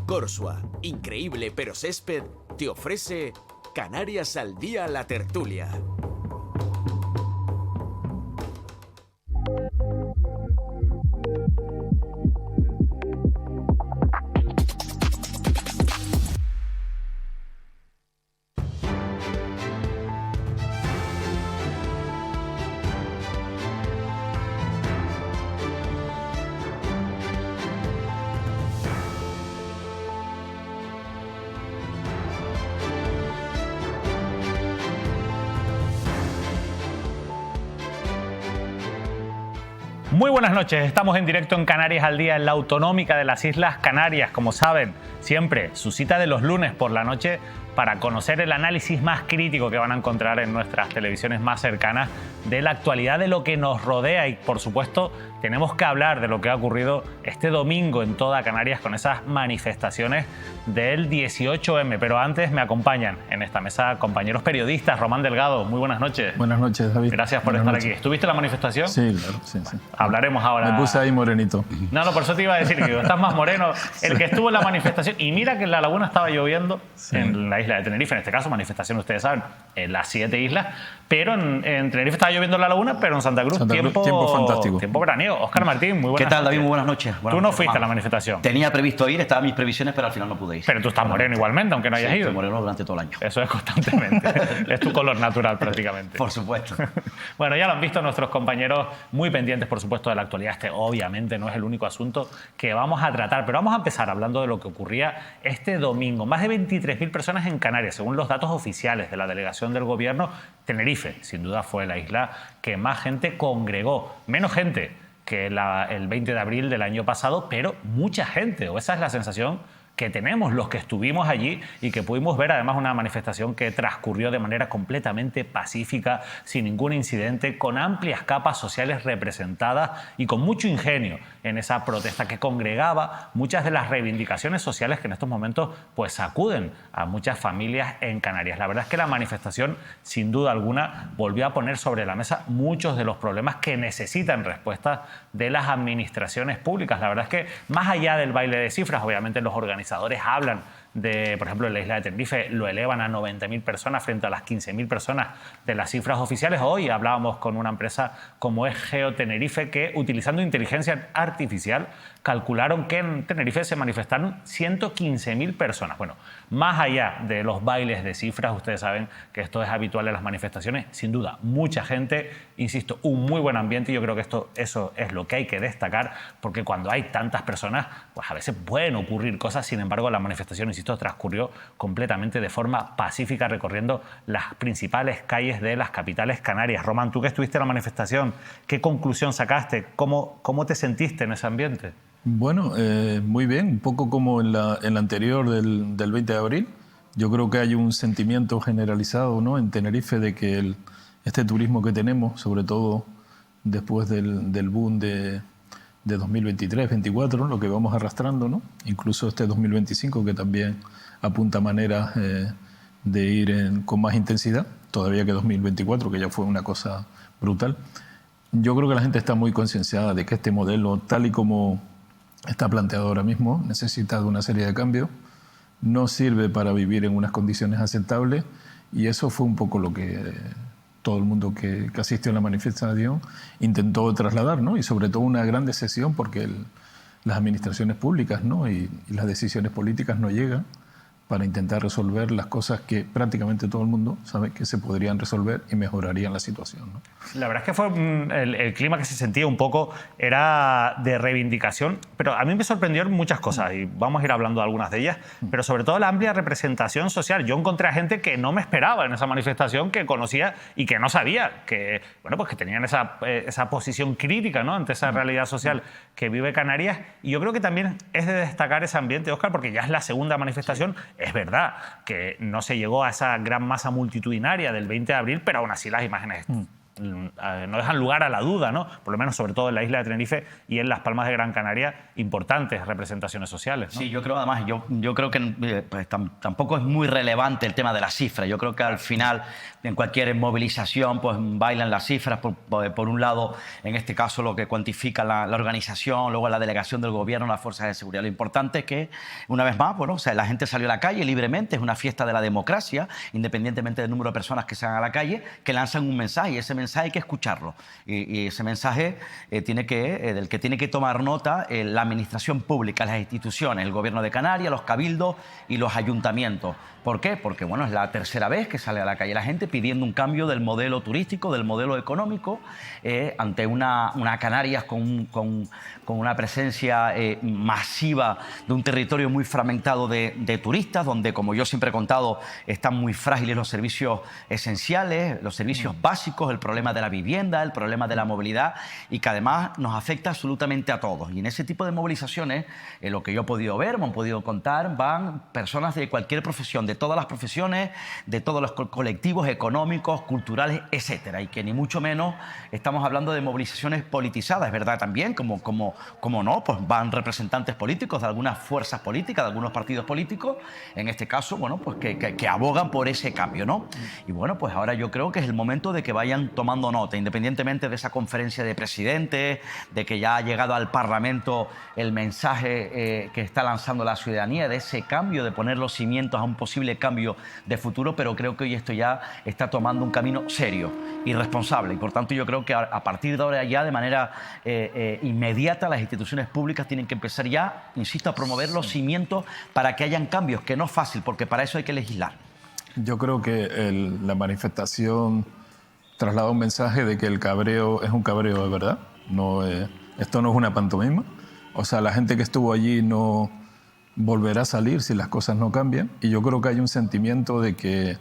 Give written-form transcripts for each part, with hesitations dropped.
Corsua, Increíble pero Césped, te ofrece Canarias al Día, la tertulia. Muy buenas noches, estamos en directo en Canarias al Día, en la autonómica de las Islas Canarias. Como saben, siempre su cita de los lunes por la noche para conocer el análisis más crítico que van a encontrar en nuestras televisiones más cercanas de la actualidad, de lo que nos rodea. Y por supuesto tenemos que hablar de lo que ha ocurrido este domingo en toda Canarias con esas manifestaciones del 18M. Pero antes me acompañan en esta mesa compañeros periodistas. Román Delgado, muy buenas noches. Buenas noches, David. Gracias por estar aquí. ¿Estuviste en la manifestación? Sí, claro, sí. Hablaremos ahora. Me puse ahí morenito. No, por eso te iba a decir que estás más moreno. El que estuvo en la manifestación, y mira que en La Laguna estaba lloviendo, en la isla de Tenerife, en este caso, manifestación, ustedes saben, en las 7 islas, pero en Tenerife estaba lloviendo en La Laguna, pero en Santa Cruz, tiempo fantástico. Tiempo veraniego. Óscar Martín, muy buenas ¿Qué tal, noches. David? Muy buenas noches. Tú no fuiste a la manifestación. Tenía previsto ir, estaban mis previsiones, pero al final no pude ir. Pero tú estás moreno igualmente, aunque no hayas ido. Estoy moreno durante todo el año. Eso es constantemente. Es tu color natural prácticamente. Por supuesto. Bueno, ya lo han visto nuestros compañeros, muy pendientes, por supuesto, de la actualidad. Este obviamente no es el único asunto que vamos a tratar, pero vamos a empezar hablando de lo que ocurría este domingo. Más de 23.000 personas en Canarias, según los datos oficiales de la delegación del gobierno. Tenerife, sin duda, fue la isla que más gente congregó. Menos gente que el 20 de abril del año pasado, pero mucha gente, o esa es la sensación que tenemos los que estuvimos allí y que pudimos ver además una manifestación que transcurrió de manera completamente pacífica, sin ningún incidente, con amplias capas sociales representadas y con mucho ingenio en esa protesta que congregaba muchas de las reivindicaciones sociales que en estos momentos pues sacuden a muchas familias en Canarias. La verdad es que la manifestación, sin duda alguna, volvió a poner sobre la mesa muchos de los problemas que necesitan respuesta de las administraciones públicas. La verdad es que más allá del baile de cifras, obviamente los organizadores hablan de, por ejemplo, en la isla de Tenerife lo elevan a 90.000 personas frente a las 15.000 personas de las cifras oficiales. Hoy hablábamos con una empresa como es GeoTenerife que, utilizando inteligencia artificial, calcularon que en Tenerife se manifestaron 115.000 personas. Bueno, más allá de los bailes de cifras, ustedes saben que esto es habitual en las manifestaciones, sin duda, mucha gente, insisto, un muy buen ambiente, y yo creo que eso es lo que hay que destacar, porque cuando hay tantas personas, pues a veces pueden ocurrir cosas. Sin embargo, la manifestación, insisto, transcurrió completamente de forma pacífica, recorriendo las principales calles de las capitales canarias. Román, tú que estuviste en la manifestación, ¿qué conclusión sacaste? ¿Cómo te sentiste en ese ambiente? Bueno, muy bien, un poco como en la anterior del 20 de abril. Yo creo que hay un sentimiento generalizado, ¿no?, en Tenerife de que este turismo que tenemos, sobre todo después del boom de 2023-24, ¿no?, lo que vamos arrastrando, ¿no?, incluso este 2025 que también apunta maneras de ir con más intensidad, todavía que 2024, que ya fue una cosa brutal. Yo creo que la gente está muy concienciada de que este modelo, tal y como está planteado ahora mismo, necesita de una serie de cambios, no sirve para vivir en unas condiciones aceptables, y eso fue un poco lo que todo el mundo que asistió a la manifestación intentó trasladar, ¿no? Y sobre todo una gran decepción porque las administraciones públicas, ¿no?, y las decisiones políticas no llegan para intentar resolver las cosas que prácticamente todo el mundo sabe que se podrían resolver y mejorarían la situación, ¿no? La verdad es que fue el clima que se sentía un poco era de reivindicación, pero a mí me sorprendieron muchas cosas y vamos a ir hablando de algunas de ellas, pero sobre todo la amplia representación social. Yo encontré a gente que no me esperaba en esa manifestación, que conocía y que no sabía, que, bueno, pues que tenían esa posición crítica, ¿no?, ante esa realidad social que vive Canarias. Y yo creo que también es de destacar ese ambiente, Óscar, porque ya es la segunda manifestación. Es verdad que no se llegó a esa gran masa multitudinaria del 20 de abril, pero aún así las imágenes no dejan lugar a la duda, ¿no? Por lo menos, sobre todo en la isla de Tenerife y en Las Palmas de Gran Canaria, importantes representaciones sociales, ¿no? Sí, yo creo, además, yo creo que pues, tampoco es muy relevante el tema de las cifras. Yo creo que al final, en cualquier movilización, pues bailan las cifras. Por un lado, en este caso, lo que cuantifica la organización, luego la delegación del gobierno, las fuerzas de seguridad. Lo importante es que, una vez más, bueno, o sea, la gente salió a la calle libremente, es una fiesta de la democracia, independientemente del número de personas que salgan a la calle, que lanzan un mensaje, y ese mensaje hay que escucharlo. Y ese mensaje del que tiene que tomar nota la administración pública, las instituciones, el Gobierno de Canarias, los cabildos y los ayuntamientos. ¿Por qué? Porque bueno, es la tercera vez que sale a la calle la gente pidiendo un cambio del modelo turístico, del modelo económico, ante una Canarias con una presencia masiva de un territorio muy fragmentado de turistas, donde, como yo siempre he contado, están muy frágiles los servicios esenciales, los servicios básicos, el problema de la vivienda, el problema de la movilidad, y que además nos afecta absolutamente a todos. Y en ese tipo de movilizaciones, lo que yo he podido ver, me han podido contar, van personas de cualquier profesión, de todas las profesiones, de todos los colectivos económicos, culturales, etcétera. Y que ni mucho menos estamos hablando de movilizaciones politizadas, es verdad también, como no, pues van representantes políticos de algunas fuerzas políticas, de algunos partidos políticos, en este caso, bueno, pues que abogan por ese cambio, ¿no? Y bueno, pues ahora yo creo que es el momento de que vayan tomando nota, independientemente de esa conferencia de presidentes, de que ya ha llegado al Parlamento el mensaje que está lanzando la ciudadanía, de ese cambio, de poner los cimientos a un posible cambio de futuro, pero creo que hoy esto ya está tomando un camino serio y responsable, y por tanto yo creo que a partir de ahora ya de manera inmediata las instituciones públicas tienen que empezar ya, insisto, a promover los cimientos para que hayan cambios, que no es fácil, porque para eso hay que legislar. Yo creo que la manifestación traslada un mensaje de que el cabreo es un cabreo de verdad. Esto no es una pantomima. O sea, la gente que estuvo allí no volverá a salir si las cosas no cambian. Y yo creo que hay un sentimiento de que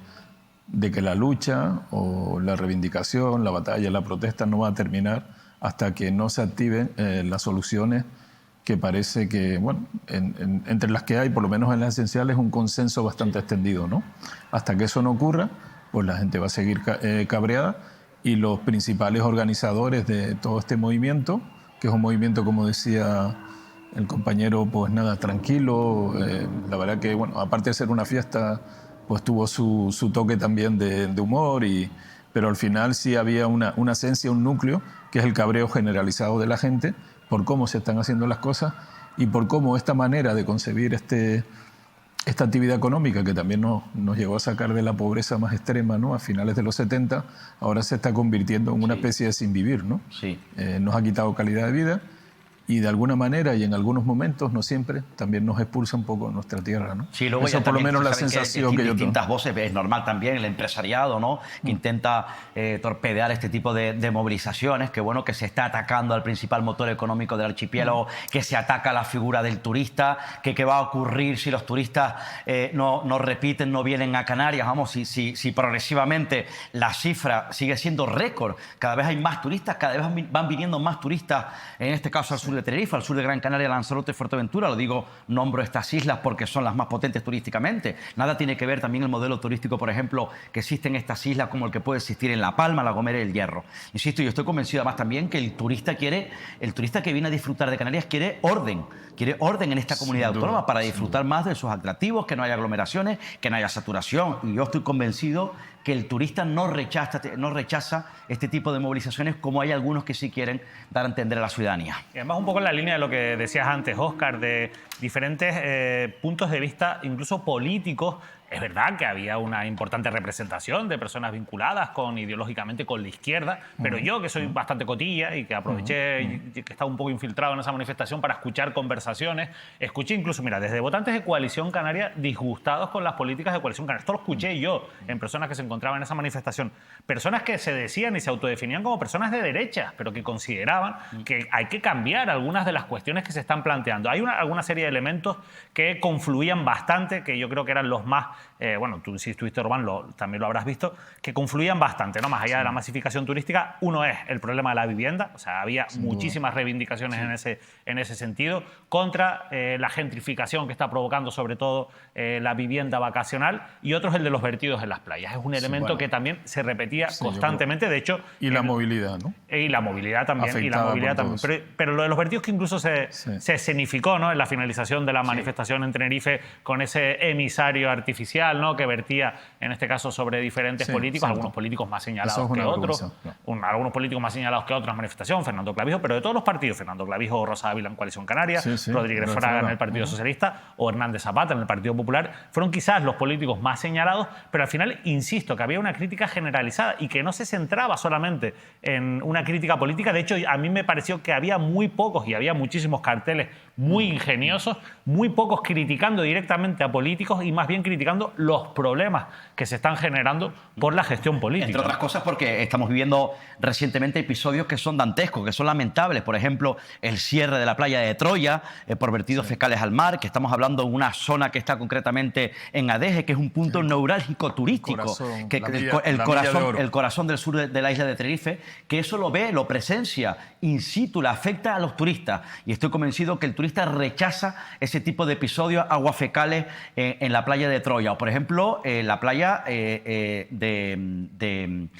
la lucha o la reivindicación, la batalla, la protesta no va a terminar hasta que no se activen las soluciones que parece que, bueno, entre las que hay, por lo menos en las esenciales, un consenso bastante extendido, ¿no? Hasta que eso no ocurra, pues la gente va a seguir cabreada, y los principales organizadores de todo este movimiento, que es un movimiento, como decía el compañero, pues nada, tranquilo, la verdad que, bueno, aparte de ser una fiesta, pues tuvo su toque también de humor, pero al final sí había una esencia, un núcleo, que es el cabreo generalizado de la gente por cómo se están haciendo las cosas y por cómo esta manera de concebir esta actividad económica, que también nos llegó a sacar de la pobreza más extrema, ¿no?, a finales de los 70, ahora se está convirtiendo en una especie de sin vivir, ¿no? Sí. Nos ha quitado calidad de vida y de alguna manera, y en algunos momentos, no siempre, también nos expulsa un poco nuestra tierra, ¿no? Sí, luego eso ya por lo también, menos la saben sensación que yo tengo. Distintas voces, es normal también el empresariado, ¿no?, que intenta torpedear este tipo de movilizaciones, que bueno, que se está atacando al principal motor económico del archipiélago, que se ataca a la figura del turista, que qué va a ocurrir si los turistas no repiten, no vienen a Canarias. Vamos, si progresivamente la cifra sigue siendo récord, cada vez hay más turistas, cada vez van viniendo más turistas, en este caso al sur de Tenerife, al sur de Gran Canaria, Lanzarote, Fuerteventura. Lo digo, nombro estas islas porque son las más potentes turísticamente. Nada tiene que ver también el modelo turístico, por ejemplo, que existe en estas islas, como el que puede existir en La Palma, La Gomera y El Hierro. Insisto, yo estoy convencido además también que el turista que viene a disfrutar de Canarias quiere orden en esta comunidad autónoma para disfrutar más de sus atractivos, que no haya aglomeraciones, que no haya saturación. Y yo estoy convencido que el turista no rechaza este tipo de movilizaciones, como hay algunos que sí quieren dar a entender a la ciudadanía. Y además un poco en la línea de lo que decías antes, Óscar, de diferentes puntos de vista, incluso políticos. Es verdad que había una importante representación de personas vinculadas ideológicamente con la izquierda, pero yo, que soy bastante cotilla y que aproveché y que estaba un poco infiltrado en esa manifestación para escuchar conversaciones, escuché incluso, mira, desde votantes de Coalición Canaria disgustados con las políticas de Coalición Canaria. Esto lo escuché yo en personas que se encontraban en esa manifestación. Personas que se decían y se autodefinían como personas de derecha, pero que consideraban que hay que cambiar algunas de las cuestiones que se están planteando. Hay alguna serie de elementos que confluían bastante, que yo creo que eran los más bueno, tú si estuviste, Román, también lo habrás visto, que confluían bastante, ¿no? Más allá de la masificación turística, uno es el problema de la vivienda, o sea, había muchísimas reivindicaciones en ese sentido, contra la gentrificación que está provocando sobre todo la vivienda vacacional, y otro es el de los vertidos en las playas. Es un elemento que también se repetía constantemente, de hecho... Y la movilidad, ¿no? Y la movilidad también. Afectada Pero lo de los vertidos que incluso se escenificó, ¿no? En la finalización de la manifestación en Tenerife con ese emisario artificial, ¿no? Que vertía, en este caso, sobre diferentes políticos, algunos políticos más señalados que otros, algunos políticos más señalados que otros en la manifestación, Fernando Clavijo, pero de todos los partidos, Fernando Clavijo o Rosa Ávila en Coalición Canaria, Rodríguez Fraga en el Partido Socialista o Hernández Zapata en el Partido Popular, fueron quizás los políticos más señalados, pero al final, insisto, que había una crítica generalizada y que no se centraba solamente en una crítica política. De hecho, a mí me pareció que había muy pocos, y había muchísimos carteles muy ingeniosos, muy pocos criticando directamente a políticos y más bien criticando los problemas que se están generando por la gestión política. Entre otras cosas porque estamos viviendo recientemente episodios que son dantescos, que son lamentables. Por ejemplo, el cierre de la playa de Troya por vertidos fecales al mar, que estamos hablando de una zona que está concretamente en Adeje, que es un punto neurálgico turístico, el corazón del sur de la isla de Tenerife, que eso lo ve, lo presencia in situ, le afecta a los turistas. Y estoy convencido que el turista rechaza ese tipo de episodios aguafecales en la playa de Troya. O, por ejemplo, la playa del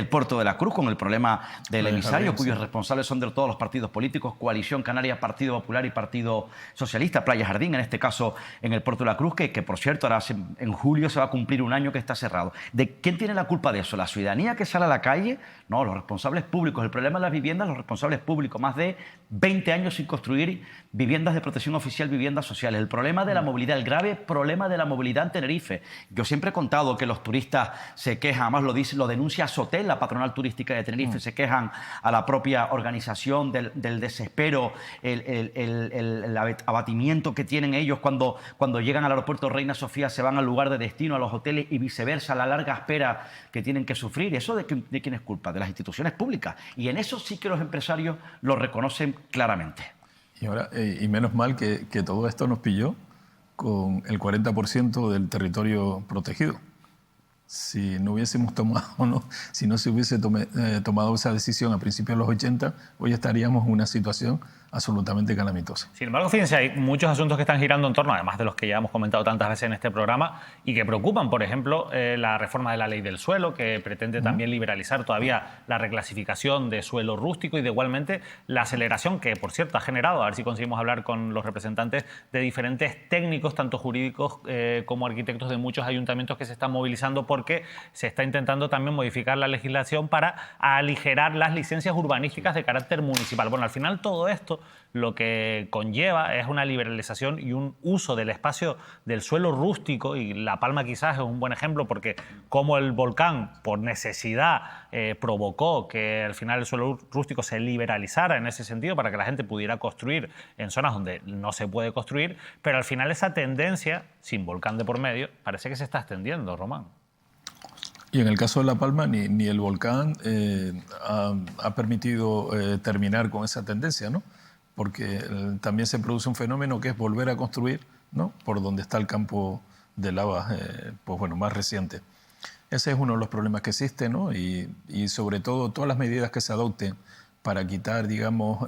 Puerto de la Cruz, con el problema del emisario, cuyos responsables son de todos los partidos políticos, Coalición Canaria, Partido Popular y Partido Socialista, Playa Jardín, en este caso en el Puerto de la Cruz, que por cierto, ahora en julio se va a cumplir un año que está cerrado. ¿De quién tiene la culpa de eso? ¿La ciudadanía que sale a la calle? No, los responsables públicos. El problema de las viviendas, los responsables públicos. Más de 20 años sin construir viviendas de protección oficial, viviendas sociales. El problema de la movilidad, el grave problema de la movilidad en Tenerife. Yo siempre he contado que los turistas se quejan, además lo denuncia Sotel, la patronal turística de Tenerife, se quejan a la propia organización del desespero, el abatimiento que tienen ellos cuando llegan al aeropuerto Reina Sofía, se van al lugar de destino, a los hoteles y viceversa, la larga espera que tienen que sufrir. ¿Eso de quién es culpa? De las instituciones públicas. Y en eso sí que los empresarios lo reconocen claramente. Y ahora, y menos mal que todo esto nos pilló con el 40% del territorio protegido. Si no hubiésemos tomado, si no se hubiese tomado esa decisión a principios de los 80, hoy estaríamos en una situación absolutamente calamitosa. Sin embargo, fíjense, hay muchos asuntos que están girando en torno, además de los que ya hemos comentado tantas veces en este programa, y que preocupan. Por ejemplo, la reforma de la ley del suelo, que pretende también liberalizar todavía la reclasificación de suelo rústico, y de igualmente la aceleración que, por cierto, ha generado, a ver si conseguimos hablar con los representantes de diferentes técnicos, tanto jurídicos como arquitectos de muchos ayuntamientos que se están movilizando porque se está intentando también modificar la legislación para aligerar las licencias urbanísticas de carácter municipal. Bueno, al final todo esto lo que conlleva es una liberalización y un uso del espacio del suelo rústico, y La Palma quizás es un buen ejemplo porque como el volcán por necesidad provocó que al final el suelo rústico se liberalizara en ese sentido para que la gente pudiera construir en zonas donde no se puede construir, pero al final esa tendencia, sin volcán de por medio, parece que se está extendiendo, Román. Y en el caso de La Palma, ni el volcán ha permitido terminar con esa tendencia, ¿no? Porque también se produce un fenómeno que es volver a construir, ¿no? Por donde está el campo de lava, pues bueno, más reciente. Ese es uno de los problemas que existen, ¿no? Y sobre todo todas las medidas que se adopten para quitar, digamos,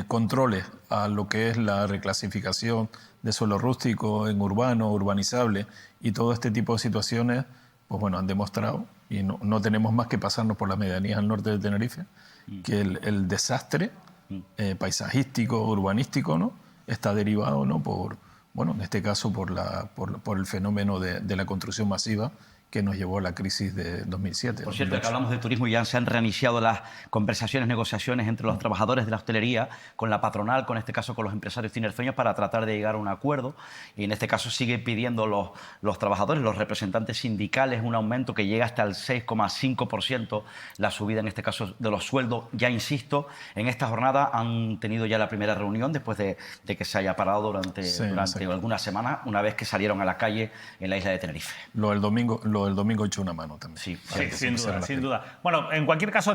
controles a lo que es la reclasificación de suelo rústico en urbano, urbanizable y todo este tipo de situaciones, pues bueno, han demostrado, y no tenemos más que pasarnos por las medianías al norte de Tenerife, que el desastre paisajístico, urbanístico, ¿no? Está derivado, ¿no? Bueno, en este caso por el fenómeno de la construcción masiva que nos llevó a la crisis de 2007. Por cierto, que hablamos de turismo, ya se han reiniciado las conversaciones, negociaciones entre los trabajadores de la hostelería con la patronal, con este caso con los empresarios tinerfeños, para tratar de llegar a un acuerdo. Y en este caso sigue pidiendo los trabajadores, los representantes sindicales, un aumento que llega hasta el 6,5%, la subida en este caso de los sueldos. Ya insisto, en esta jornada han tenido ya la primera reunión después de que se haya parado durante algunas semanas, una vez que salieron a la calle en la isla de Tenerife. Lo del domingo pero el domingo echó una mano también. Sí, Sí, sin duda, sin duda. Bueno, en cualquier caso,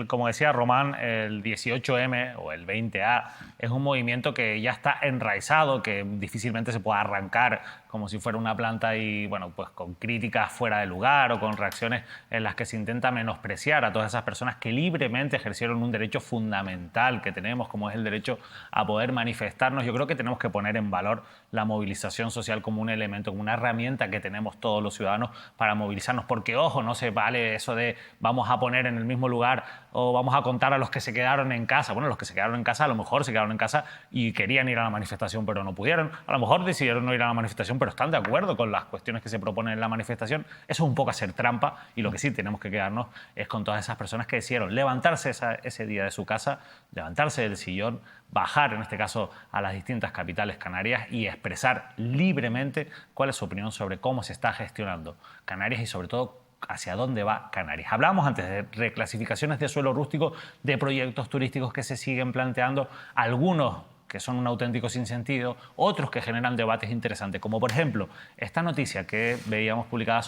como decía Román, el 18M o el 20A es un movimiento que ya está enraizado, que difícilmente se puede arrancar como si fuera una planta y, bueno, pues con críticas fuera de lugar o con reacciones en las que se intenta menospreciar a todas esas personas que libremente ejercieron un derecho fundamental que tenemos, como es el derecho a poder manifestarnos. Yo creo que tenemos que poner en valor la movilización social como un elemento, como una herramienta que tenemos todos los ciudadanos para movilizarnos, porque, ojo, no se vale eso de vamos a poner en el mismo lugar o vamos a contar a los que se quedaron en casa. Bueno, los que se quedaron en casa a lo mejor se quedaron en casa y querían ir a la manifestación pero no pudieron. A lo mejor decidieron no ir a la manifestación pero están de acuerdo con las cuestiones que se proponen en la manifestación. Eso es un poco hacer trampa y lo que sí tenemos que quedarnos es con todas esas personas que decidieron levantarse ese día de su casa, levantarse del sillón, bajar en este caso a las distintas capitales canarias y expresar libremente cuál es su opinión sobre cómo se está gestionando Canarias y sobre todo hacia dónde va Canarias. Hablábamos antes de reclasificaciones de suelo rústico, de proyectos turísticos que se siguen planteando, algunos que son un auténtico sinsentido, otros que generan debates interesantes, como por ejemplo esta noticia que veíamos publicada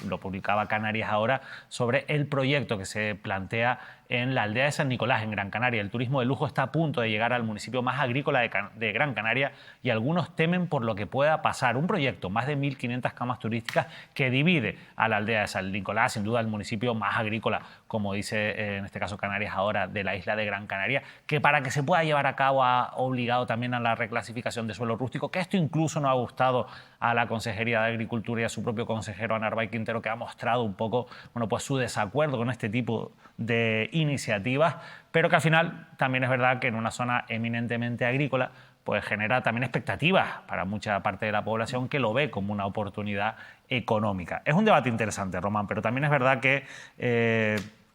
lo publicaba Canarias Ahora, sobre el proyecto que se plantea en la aldea de San Nicolás, en Gran Canaria. El turismo de lujo está a punto de llegar al municipio más agrícola de Gran Canaria y algunos temen por lo que pueda pasar. Un proyecto, más de 1.500 camas turísticas, que divide a la aldea de San Nicolás, sin duda el municipio más agrícola, como dice en este caso Canarias Ahora, de la isla de Gran Canaria, que para que se pueda llevar a cabo ha obligado también a la reclasificación de suelo rústico, que esto incluso no ha gustado a la Consejería de Agricultura y a su propio consejero, a Narváez Quintero, que ha mostrado un poco, bueno, pues su desacuerdo con este tipo de iniciativas, pero que al final también es verdad que en una zona eminentemente agrícola pues genera también expectativas para mucha parte de la población que lo ve como una oportunidad económica. Es un debate interesante, Román, pero también es verdad que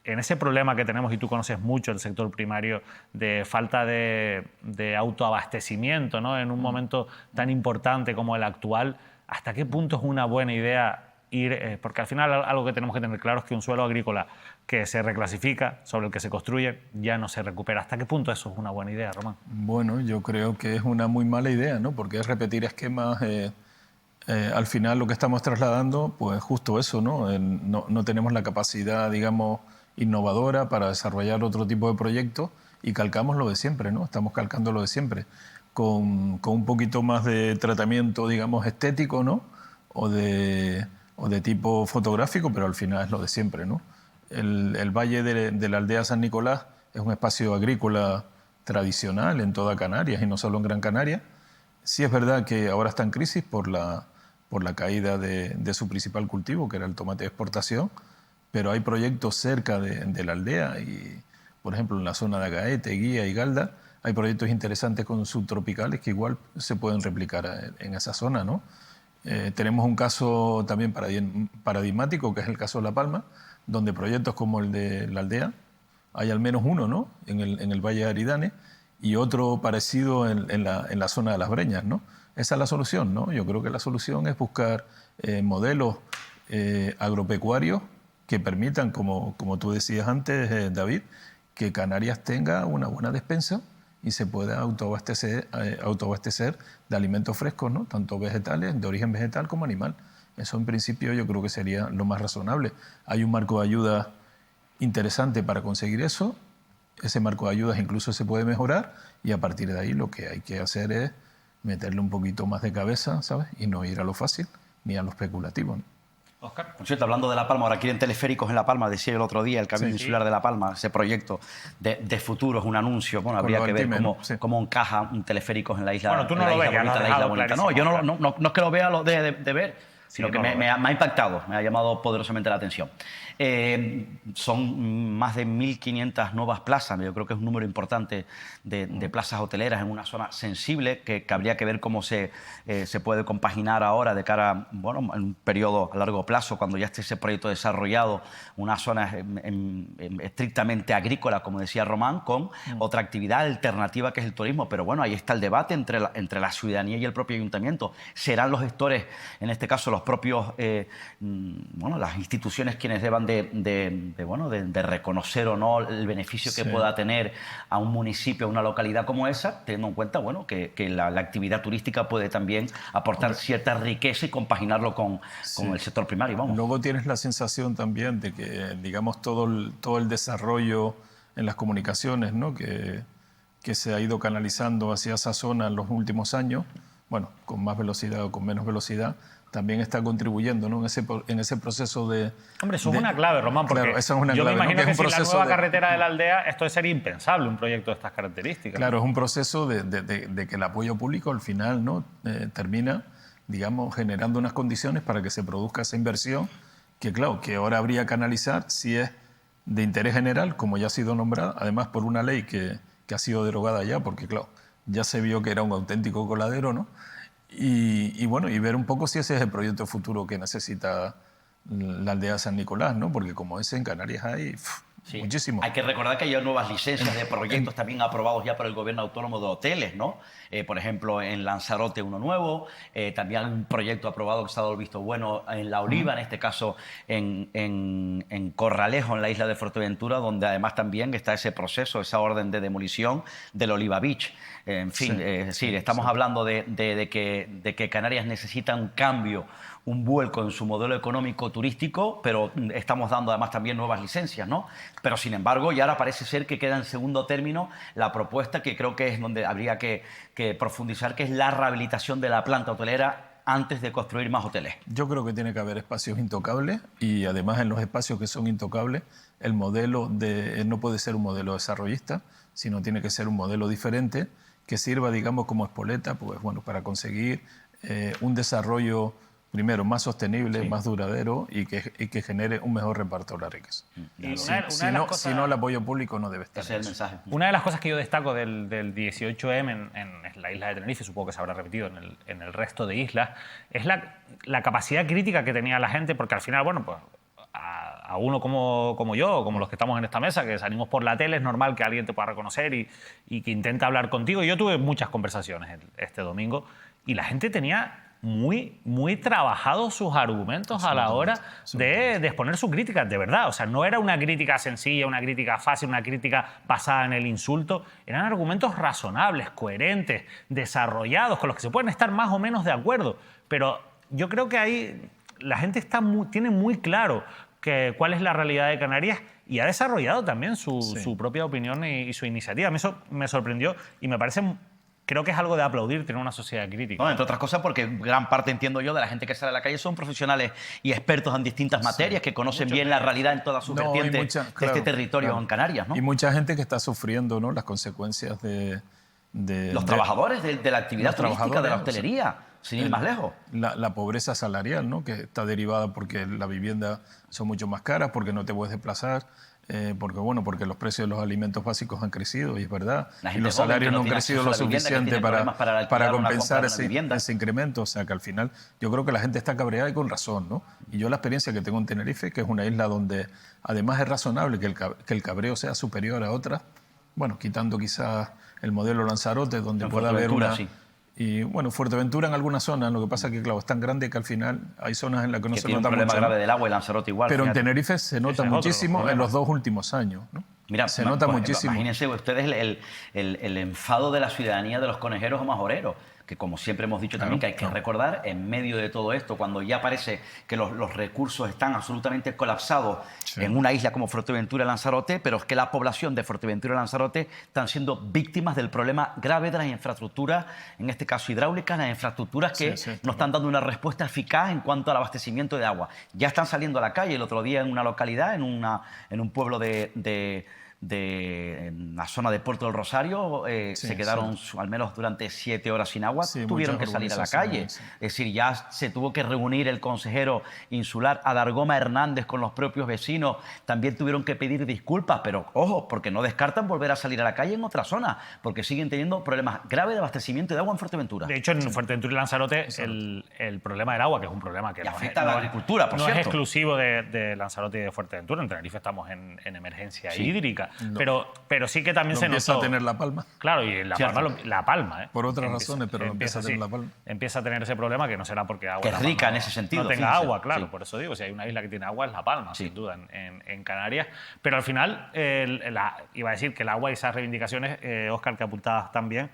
en ese problema que tenemos, y tú conoces mucho el sector primario, de falta de autoabastecimiento, ¿no? En un momento tan importante como el actual, ¿hasta qué punto es una buena idea ir? Porque al final algo que tenemos que tener claro es que un suelo agrícola que se reclasifica, sobre el que se construye, ya no se recupera. ¿Hasta qué punto eso es una buena idea, Román? Bueno, yo creo que es una muy mala idea, ¿no? Porque es repetir esquemas. Al final lo que estamos trasladando, pues justo eso, ¿no? No tenemos la capacidad, digamos, innovadora para desarrollar otro tipo de proyectos y calcamos lo de siempre, ¿no? Estamos calcando lo de siempre, con un poquito más de tratamiento, digamos, estético, ¿no? O de tipo fotográfico, pero al final es lo de siempre, ¿no? El valle de la aldea San Nicolás es un espacio agrícola tradicional en toda Canarias y no solo en Gran Canaria. Sí es verdad que ahora está en crisis por la caída de su principal cultivo, que era el tomate de exportación, pero hay proyectos cerca de la aldea y, por ejemplo, en la zona de Agaete, Guía y Galda, hay proyectos interesantes con subtropicales que igual se pueden replicar en esa zona, ¿no? Tenemos un caso también paradigmático, que es el caso de La Palma, donde proyectos como el de la aldea, hay al menos uno, ¿no? en el Valle de Aridane, y otro parecido en la zona de Las Breñas, ¿no? Esa es la solución, ¿no? Yo creo que la solución es buscar modelos agropecuarios que permitan, como tú decías antes, David, que Canarias tenga una buena despensa y se pueda autoabastecer de alimentos frescos, ¿no? Tanto vegetales, de origen vegetal como animal. Eso en principio yo creo que sería lo más razonable. Hay un marco de ayuda interesante para conseguir eso. Ese marco de ayudas incluso se puede mejorar y a partir de ahí lo que hay que hacer es meterle un poquito más de cabeza, ¿sabes? Y no ir a lo fácil ni a lo especulativo, ¿no? Óscar. Por cierto, hablando de La Palma, ahora quieren teleféricos en La Palma, decía el otro día, el Camino Insular de La Palma, ese proyecto de futuro, es un anuncio. Bueno, habría que ver cómo encaja un teleférico en la isla. Bueno, tú no lo ves, ya lo has dejado clarísimo. No, yo no es que lo vea, lo deje de ver, sino que me ha impactado, me ha llamado poderosamente la atención. Son más de 1.500 nuevas plazas, yo creo que es un número importante de plazas hoteleras en una zona sensible que habría que ver cómo se puede compaginar ahora de cara bueno, en un periodo a largo plazo, cuando ya esté ese proyecto desarrollado, una zona estrictamente agrícola, como decía Román, con otra actividad alternativa que es el turismo. Pero bueno, ahí está el debate entre la ciudadanía y el propio ayuntamiento. ¿Serán los gestores, en este caso los propios, bueno, las instituciones quienes deban de reconocer o no el beneficio que pueda tener a un municipio, a una localidad como esa, teniendo en cuenta, bueno, que la actividad turística puede también aportar cierta riqueza y compaginarlo con el sector primario, vamos. Luego tienes la sensación también de que, digamos, todo el desarrollo en las comunicaciones, ¿no? que se ha ido canalizando hacia esa zona en los últimos años, bueno, con más velocidad o con menos velocidad, también está contribuyendo, ¿no? en ese proceso de... Hombre, eso es una clave, Román, porque claro, esa es una yo clave, me imagino ¿no? que es un sin la proceso nueva carretera de la aldea esto sería impensable, un proyecto de estas características. Claro, es un proceso de que el apoyo público al final, ¿no? Termina, digamos, generando unas condiciones para que se produzca esa inversión que, claro, que ahora habría que analizar si es de interés general, como ya ha sido nombrada, además por una ley que ha sido derogada ya, porque, claro, ya se vio que era un auténtico coladero, ¿no? Y bueno, y ver un poco si ese es el proyecto futuro que necesita la aldea de San Nicolás, ¿no? Porque como ese en Canarias hay muchísimo. Hay que recordar que hay nuevas licencias de proyectos también aprobados ya por el gobierno autónomo de hoteles, ¿no? Por ejemplo, en Lanzarote uno nuevo, también un proyecto aprobado que se ha dado el visto bueno en La Oliva, en este caso en Corralejo, en la isla de Fuerteventura, donde además también está ese proceso, esa orden de demolición del Oliva Beach. En fin, estamos hablando de que Canarias necesita un cambio, un vuelco en su modelo económico turístico, pero estamos dando además también nuevas licencias, ¿no? Pero sin embargo, ya ahora parece ser que queda en segundo término la propuesta que creo que es donde habría que profundizar, que es la rehabilitación de la planta hotelera antes de construir más hoteles. Yo creo que tiene que haber espacios intocables y además en los espacios que son intocables el modelo no puede ser un modelo desarrollista, sino tiene que ser un modelo diferente que sirva, digamos, como espoleta, pues bueno, para conseguir un desarrollo primero más sostenible, más duradero y que genere un mejor reparto de la riqueza. Si no, el apoyo público no debe estar. Ese es el mensaje. Una de las cosas que yo destaco del 18M en la isla de Tenerife, supongo que se habrá repetido en el resto de islas, es la capacidad crítica que tenía la gente, porque al final, bueno, pues a uno como yo, como los que estamos en esta mesa, que salimos por la tele, es normal que alguien te pueda reconocer y que intenta hablar contigo. Yo tuve muchas conversaciones este domingo y la gente tenía muy trabajados sus argumentos a la hora de exponer su crítica, de verdad. O sea, no era una crítica sencilla, una crítica fácil, una crítica basada en el insulto. Eran argumentos razonables, coherentes, desarrollados, con los que se pueden estar más o menos de acuerdo. Pero yo creo que ahí la gente tiene muy claro cuál es la realidad de Canarias y ha desarrollado también su propia opinión y su iniciativa. A mí eso me sorprendió y me parece... Creo que es algo de aplaudir tener una sociedad crítica. No, entre otras cosas porque gran parte, entiendo yo, de la gente que sale a la calle son profesionales y expertos en distintas materias que conocen bien la realidad en todas sus vertientes de este territorio en Canarias, ¿no? Y mucha gente que está sufriendo, ¿no?, las consecuencias los trabajadores de la actividad turística, de la hostelería, sin ir más lejos. La pobreza salarial, ¿no?, que está derivada porque la vivienda son mucho más caras, porque no te puedes desplazar, porque los precios de los alimentos básicos han crecido, y es verdad, y los salarios no han crecido lo suficiente para compensar ese incremento. O sea, que al final yo creo que la gente está cabreada y con razón, ¿no? Y yo la experiencia que tengo en Tenerife, que es una isla donde además es razonable que el cabreo sea superior a otras, bueno, quitando quizás el modelo Lanzarote, donde pueda haber una... Sí. Y bueno, Fuerteventura en algunas zonas, lo que pasa es que, claro, es tan grande que al final hay zonas en las que no se nota mucho. Tiene un problema grave del agua y Lanzarote igual. Pero en Tenerife se nota muchísimo en los 2 últimos años, ¿no? Mira, se nota muchísimo. Imagínense ustedes el enfado de la ciudadanía de los conejeros o majoreros, que como siempre hemos dicho también que hay que recordar, en medio de todo esto, cuando ya parece que los recursos están absolutamente colapsados en una isla como Fuerteventura y Lanzarote, pero es que la población de Fuerteventura y Lanzarote están siendo víctimas del problema grave de las infraestructuras, en este caso hidráulicas, las infraestructuras que no están dando una respuesta eficaz en cuanto al abastecimiento de agua. Ya están saliendo a la calle. El otro día en una localidad, en un pueblo en la zona de Puerto del Rosario, se quedaron al menos durante 7 horas sin agua, tuvieron que salir a la calle. Es decir, ya se tuvo que reunir el consejero insular Adargoma Hernández con los propios vecinos, también tuvieron que pedir disculpas, pero ojo, porque no descartan volver a salir a la calle en otra zona, porque siguen teniendo problemas graves de abastecimiento de agua en Fuerteventura. De hecho, en Fuerteventura y Lanzarote el problema del agua, que es un problema que afecta a la agricultura, por cierto. No es exclusivo de Lanzarote y de Fuerteventura. En Tenerife estamos en emergencia hídrica. No. Pero sí que también No se empieza notó. a tener La Palma. Claro, y La Palma, ¿eh? Por otras razones, pero empieza a tener La Palma. Empieza a tener ese problema que no será porque agua Que en es La rica Palma en ese sentido, no tenga fíjese. agua, claro. Sí. Por eso digo, si hay una isla que tiene agua es La Palma, Sí. sin duda, en Canarias. Pero al final, iba a decir que el agua y esas reivindicaciones, Óscar, que apuntabas también,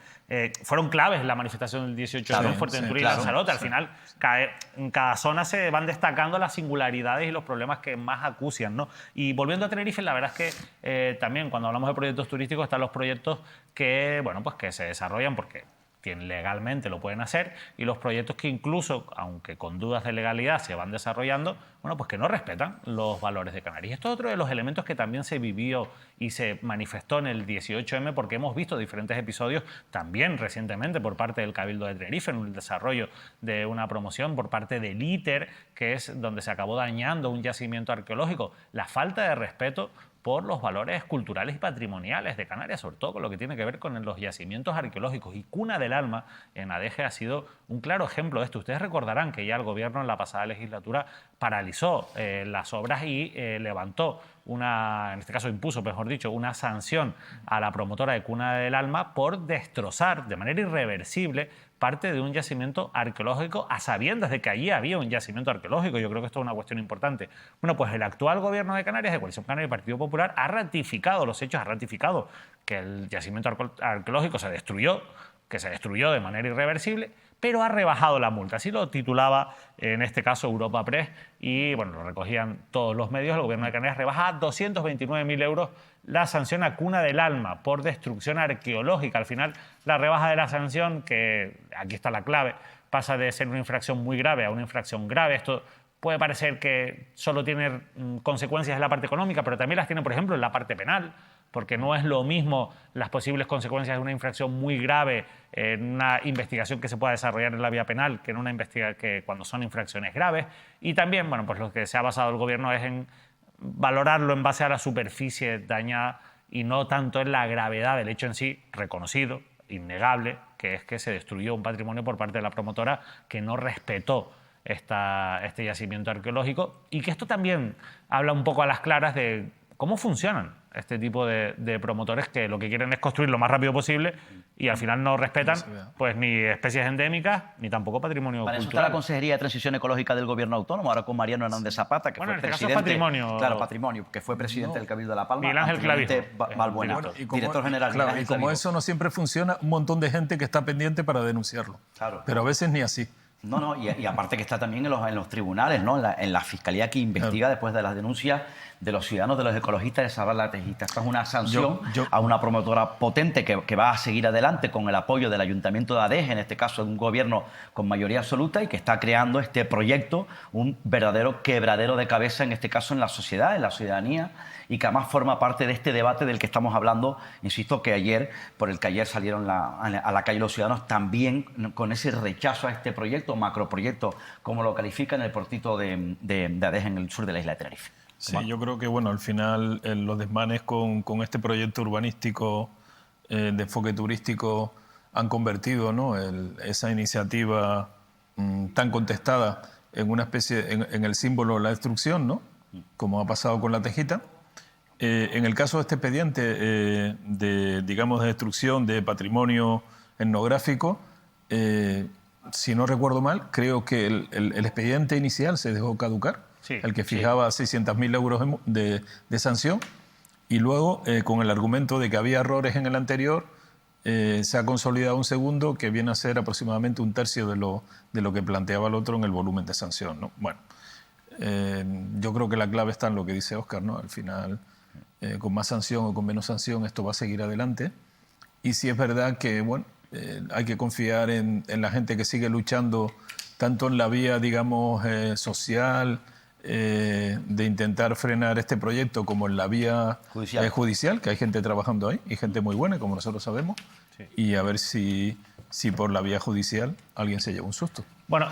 fueron claves en la manifestación del 18 de Claro, Fuerteventura sí, y claro, Lanzarote. Al sí. final, en cada zona se van destacando las singularidades y los problemas que más acucian, ¿no? Y volviendo a Tenerife, la verdad es que también cuando hablamos de proyectos turísticos están los proyectos que, bueno, pues que se desarrollan porque legalmente lo pueden hacer, y los proyectos que incluso, aunque con dudas de legalidad se van desarrollando, bueno, pues que no respetan los valores de Canarias. Esto es otro de los elementos que también se vivió y se manifestó en el 18M, porque hemos visto diferentes episodios también recientemente por parte del Cabildo de Tenerife en el desarrollo de una promoción por parte del ITER, que es donde se acabó dañando un yacimiento arqueológico. La falta de respeto por los valores culturales y patrimoniales de Canarias, sobre todo con lo que tiene que ver con los yacimientos arqueológicos. Y Cuna del Alma en Adeje ha sido un claro ejemplo de esto. Ustedes recordarán que ya el gobierno en la pasada legislatura paralizó las obras y levantó en este caso impuso, mejor dicho, una sanción a la promotora de Cuna del Alma por destrozar de manera irreversible parte de un yacimiento arqueológico a sabiendas de que allí había un yacimiento arqueológico. Yo creo que esto es una cuestión importante. Bueno, pues el actual gobierno de Canarias, de Coalición Canaria y Partido Popular, ha ratificado los hechos, ha ratificado que el yacimiento arqueológico se destruyó, que se destruyó de manera irreversible, pero ha rebajado la multa. Así lo titulaba en este caso Europa Press y bueno, lo recogían todos los medios. El gobierno de Canarias rebaja a 229.000 euros la sanción a Cuna del Alma por destrucción arqueológica. Al final, la rebaja de la sanción, que aquí está la clave, pasa de ser una infracción muy grave a una infracción grave. Esto puede parecer que solo tiene consecuencias en la parte económica, pero también las tiene, por ejemplo, en la parte penal, porque no es lo mismo las posibles consecuencias de una infracción muy grave en una investigación que se pueda desarrollar en la vía penal que en una que cuando son infracciones graves. Y también, bueno, pues lo que se ha basado el gobierno es en valorarlo en base a la superficie dañada y no tanto en la gravedad del hecho en sí, reconocido, innegable, que es que se destruyó un patrimonio por parte de la promotora que no respetó este yacimiento arqueológico, y que esto también habla un poco a las claras de cómo funcionan este tipo de promotores que lo que quieren es construir lo más rápido posible y al final no respetan pues ni especies endémicas ni tampoco patrimonio Para eso está cultural. la Consejería de Transición Ecológica del Gobierno Autónomo, ahora con Mariano Hernández Zapata, que Bueno, fue en este caso presidente... es patrimonio. Claro, patrimonio, que fue presidente del Cabildo de La Palma. Miguel Ángel anteriormente Clavijo, Balbuena, director. director general. Claro, Miguel y Ángel como Clavijo. eso no siempre funciona, un montón de gente que está pendiente para denunciarlo. Claro. Pero a veces ni así. No, y aparte que está también en los tribunales, ¿no? En la fiscalía que investiga después de las denuncias de los ciudadanos, de los ecologistas de salvar la tejita. Esta es una sanción a una promotora potente que va a seguir adelante con el apoyo del Ayuntamiento de Adeje, en este caso de un gobierno con mayoría absoluta, y que está creando este proyecto, un verdadero quebradero de cabeza, en este caso en la sociedad, en la ciudadanía, y que además forma parte de este debate del que estamos hablando, insisto, por el que ayer salieron a la calle los ciudadanos, también con ese rechazo a este proyecto, macroproyecto, como lo califican el portito de Adeje en el sur de la isla de Tenerife. Sí, yo creo que bueno, al final los desmanes con este proyecto urbanístico de enfoque turístico han convertido, ¿no?, esa iniciativa tan contestada en una especie, en el símbolo de la destrucción, ¿no?, como ha pasado con la tejita. En el caso de este expediente de destrucción de patrimonio etnográfico, si no recuerdo mal, creo que el expediente inicial se dejó caducar, Sí, el que fijaba 600.000 euros de sanción, y luego, con el argumento de que había errores en el anterior, se ha consolidado un segundo que viene a ser aproximadamente un tercio de lo que planteaba el otro en el volumen de sanción, ¿no? Bueno, yo creo que la clave está en lo que dice Óscar, ¿no? Al final, con más sanción o con menos sanción, esto va a seguir adelante. Y sí es verdad que, bueno, hay que confiar en la gente que sigue luchando tanto en la vía, digamos, social, de intentar frenar este proyecto, como en la vía judicial, que hay gente trabajando ahí y gente muy buena, como nosotros sabemos, y a ver si por la vía judicial alguien se lleva un susto. Bueno,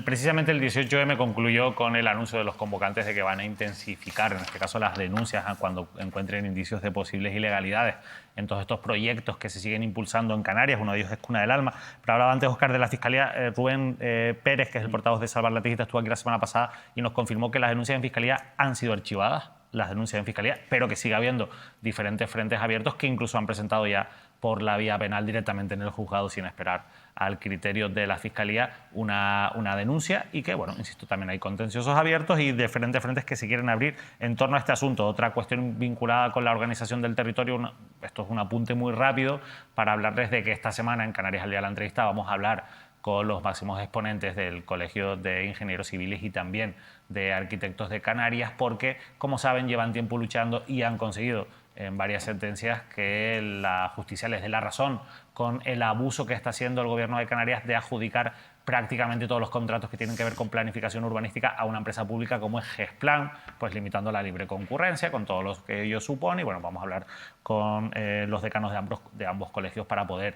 precisamente el 18M concluyó con el anuncio de los convocantes de que van a intensificar, en este caso, las denuncias cuando encuentren indicios de posibles ilegalidades en todos estos proyectos que se siguen impulsando en Canarias. Uno de ellos es Cuna del Alma. Pero hablaba antes, Óscar, de la Fiscalía. Rubén Pérez, que es el portavoz de Salvar la Tejita, estuvo aquí la semana pasada y nos confirmó que las denuncias en Fiscalía han sido archivadas. las denuncias en Fiscalía, pero que sigue habiendo diferentes frentes abiertos que incluso han presentado ya por la vía penal directamente en el juzgado sin esperar al criterio de la Fiscalía una denuncia y que, bueno, insisto, también hay contenciosos abiertos y diferentes frentes que se quieren abrir en torno a este asunto. Otra cuestión vinculada con la organización del territorio, esto es un apunte muy rápido para hablarles de que esta semana en Canarias al día de la entrevista vamos a hablar con los máximos exponentes del Colegio de Ingenieros Civiles y también de Arquitectos de Canarias, porque, como saben, llevan tiempo luchando y han conseguido en varias sentencias que la justicia les dé la razón con el abuso que está haciendo el Gobierno de Canarias de adjudicar prácticamente todos los contratos que tienen que ver con planificación urbanística a una empresa pública como es Gesplan, pues limitando la libre concurrencia con todo lo que ello supone. Y bueno, vamos a hablar con los decanos de ambos colegios para poder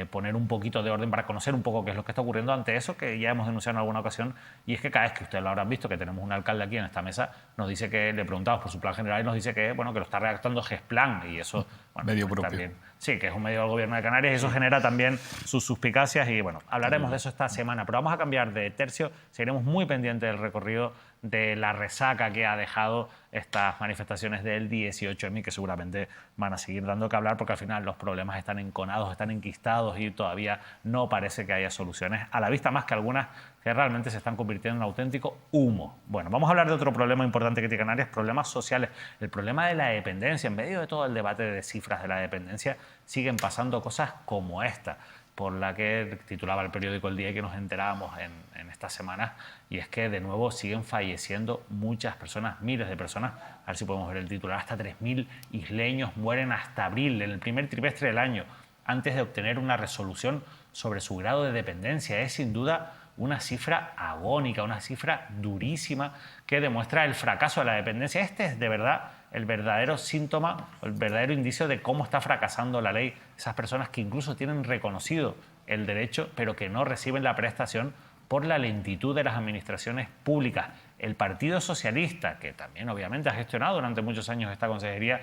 poner un poquito de orden, para conocer un poco qué es lo que está ocurriendo ante eso, que ya hemos denunciado en alguna ocasión, y es que cada vez que ustedes lo habrán visto, que tenemos un alcalde aquí en esta mesa, nos dice que, le preguntamos por su plan general y nos dice que, bueno, que lo está redactando Gesplan, y eso, bueno, medio pues propio. También, sí, que es un medio del Gobierno de Canarias y eso genera también sus suspicacias y, bueno, hablaremos de eso esta semana, pero vamos a cambiar de tercio, seguiremos muy pendientes del recorrido de la resaca que ha dejado estas manifestaciones del 18M, que seguramente van a seguir dando que hablar porque al final los problemas están enconados, están enquistados y todavía no parece que haya soluciones a la vista, más que algunas que realmente se están convirtiendo en auténtico humo. Bueno, vamos a hablar de otro problema importante que tiene Canarias, problemas sociales, el problema de la dependencia. En medio de todo el debate de cifras de la dependencia siguen pasando cosas como esta, por la que titulaba el periódico El Día y que nos enterábamos en estas semanas, y es que de nuevo siguen falleciendo muchas personas, miles de personas. A ver si podemos ver el titular: hasta 3.000 isleños mueren hasta abril, en el primer trimestre del año, antes de obtener una resolución sobre su grado de dependencia. Es sin duda una cifra agónica, una cifra durísima que demuestra el fracaso de la dependencia. Este es de verdad el verdadero síntoma, el verdadero indicio de cómo está fracasando la ley. Esas personas que incluso tienen reconocido el derecho, pero que no reciben la prestación por la lentitud de las administraciones públicas. El Partido Socialista, que también obviamente ha gestionado durante muchos años esta consejería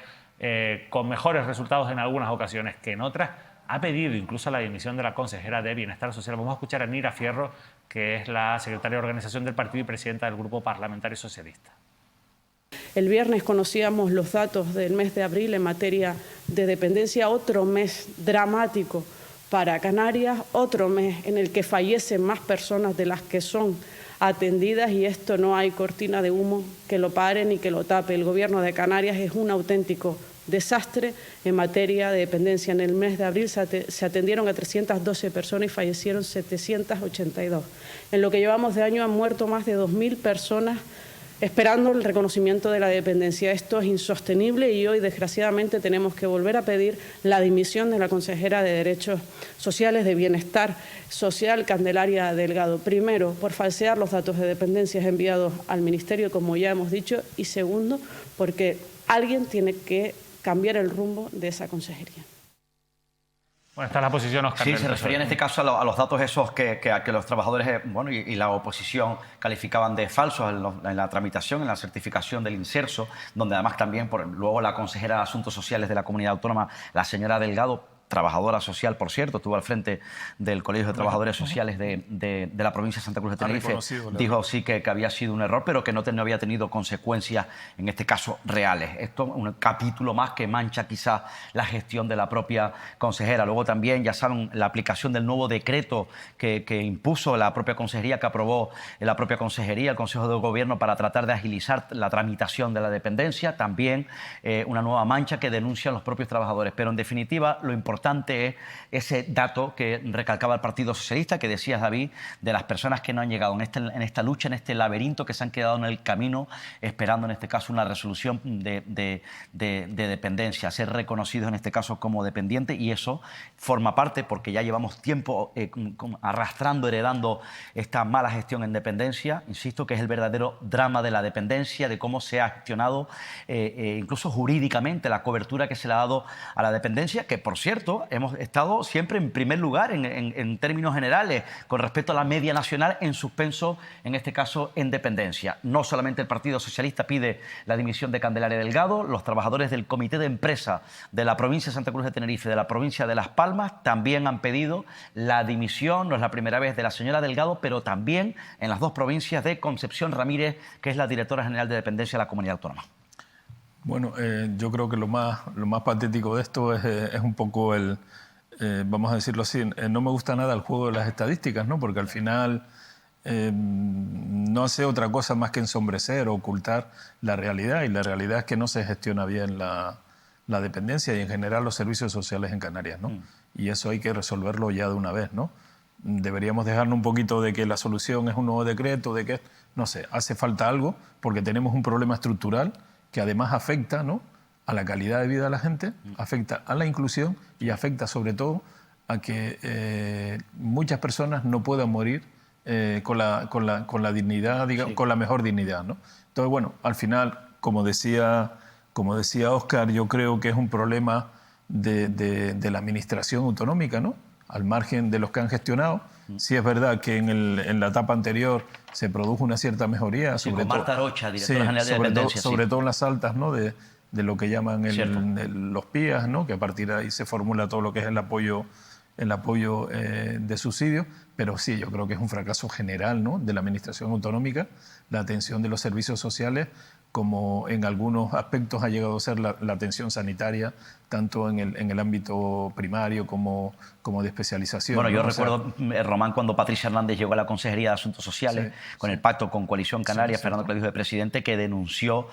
con mejores resultados en algunas ocasiones que en otras, ha pedido incluso la dimisión de la consejera de Bienestar Social. Vamos a escuchar a Nira Fierro, que es la secretaria de organización del partido y presidenta del Grupo Parlamentario Socialista. El viernes conocíamos los datos del mes de abril en materia de dependencia, otro mes dramático para Canarias, otro mes en el que fallecen más personas de las que son atendidas, y esto no hay cortina de humo que lo pare ni que lo tape. El Gobierno de Canarias es un auténtico desastre en materia de dependencia. En el mes de abril se atendieron a 312 personas y fallecieron 782. En lo que llevamos de año han muerto más de 2.000 personas esperando el reconocimiento de la dependencia. Esto es insostenible y hoy, desgraciadamente, tenemos que volver a pedir la dimisión de la consejera de Derechos Sociales, de Bienestar Social, Candelaria Delgado. Primero, por falsear los datos de dependencias enviados al Ministerio, como ya hemos dicho, y segundo, porque alguien tiene que cambiar el rumbo de esa consejería. Bueno, esta es la posición, Óscar. Sí, se refería en este caso a los datos esos que los trabajadores bueno, y la oposición calificaban de falsos en la tramitación, en la certificación del inserso, donde además también luego la consejera de Asuntos Sociales de la Comunidad Autónoma, la señora Delgado, trabajadora social, por cierto, estuvo al frente del Colegio de Trabajadores Sociales de la provincia de Santa Cruz de Tenerife, dijo sí que había sido un error, pero que no había tenido consecuencias, en este caso, reales. Esto es un capítulo más que mancha quizás la gestión de la propia consejera. Luego también, ya saben, la aplicación del nuevo decreto que impuso la propia consejería, que aprobó la propia consejería, el Consejo de Gobierno, para tratar de agilizar la tramitación de la dependencia. También una nueva mancha que denuncian los propios trabajadores. Pero, en definitiva, lo importante es ese dato que recalcaba el Partido Socialista, que decías, David, de las personas que no han llegado en esta lucha, en este laberinto, que se han quedado en el camino esperando, en este caso, una resolución de dependencia, ser reconocidos en este caso como dependientes, y eso forma parte, porque ya llevamos tiempo arrastrando, heredando esta mala gestión en dependencia, insisto, que es el verdadero drama de la dependencia, de cómo se ha gestionado incluso jurídicamente la cobertura que se le ha dado a la dependencia, que, por cierto, hemos estado siempre en primer lugar en términos generales con respecto a la media nacional, en suspenso, en este caso, en dependencia. No solamente el Partido Socialista pide la dimisión de Candelaria Delgado, los trabajadores del Comité de Empresa de la provincia de Santa Cruz de Tenerife, de la provincia de Las Palmas, también han pedido la dimisión, no es la primera vez, de la señora Delgado, pero también en las dos provincias de Concepción Ramírez, que es la directora general de dependencia de la Comunidad Autónoma. Bueno, yo creo que lo más patético de esto es un poco vamos a decirlo así, no me gusta nada el juego de las estadísticas, ¿no? Porque al final no hace otra cosa más que ensombrecer o ocultar la realidad, y la realidad es que no se gestiona bien la dependencia y en general los servicios sociales en Canarias, ¿no? Y eso hay que resolverlo ya de una vez, ¿no? Deberíamos dejarnos un poquito de que la solución es un nuevo decreto, de que, no sé, hace falta algo, porque tenemos un problema estructural que además afecta, ¿no?, a la calidad de vida de la gente, afecta a la inclusión y afecta sobre todo a que muchas personas no puedan morir con la dignidad, digamos, con la mejor dignidad, ¿no? Entonces, bueno, al final, como decía Óscar, yo creo que es un problema de la administración autonómica, ¿no? Al margen de los que han gestionado. Sí es verdad que en la etapa anterior se produjo una cierta mejoría. Sí, sobre con todo, Marta Arocha, directora general de dependencia. Sobre todo en las altas, ¿no?, de lo que llaman los PIAs, ¿no?, que a partir de ahí se formula todo lo que es el apoyo de subsidios. Pero sí, yo creo que es un fracaso general, ¿no?, de la administración autonómica, la atención de los servicios sociales, como en algunos aspectos ha llegado a ser la atención sanitaria, tanto en el ámbito primario como de especialización. Bueno, yo ¿no? recuerdo, Román, cuando Patricia Hernández llegó a la Consejería de Asuntos Sociales, con el pacto con Coalición Canaria, Fernando Clavijo de presidente, que denunció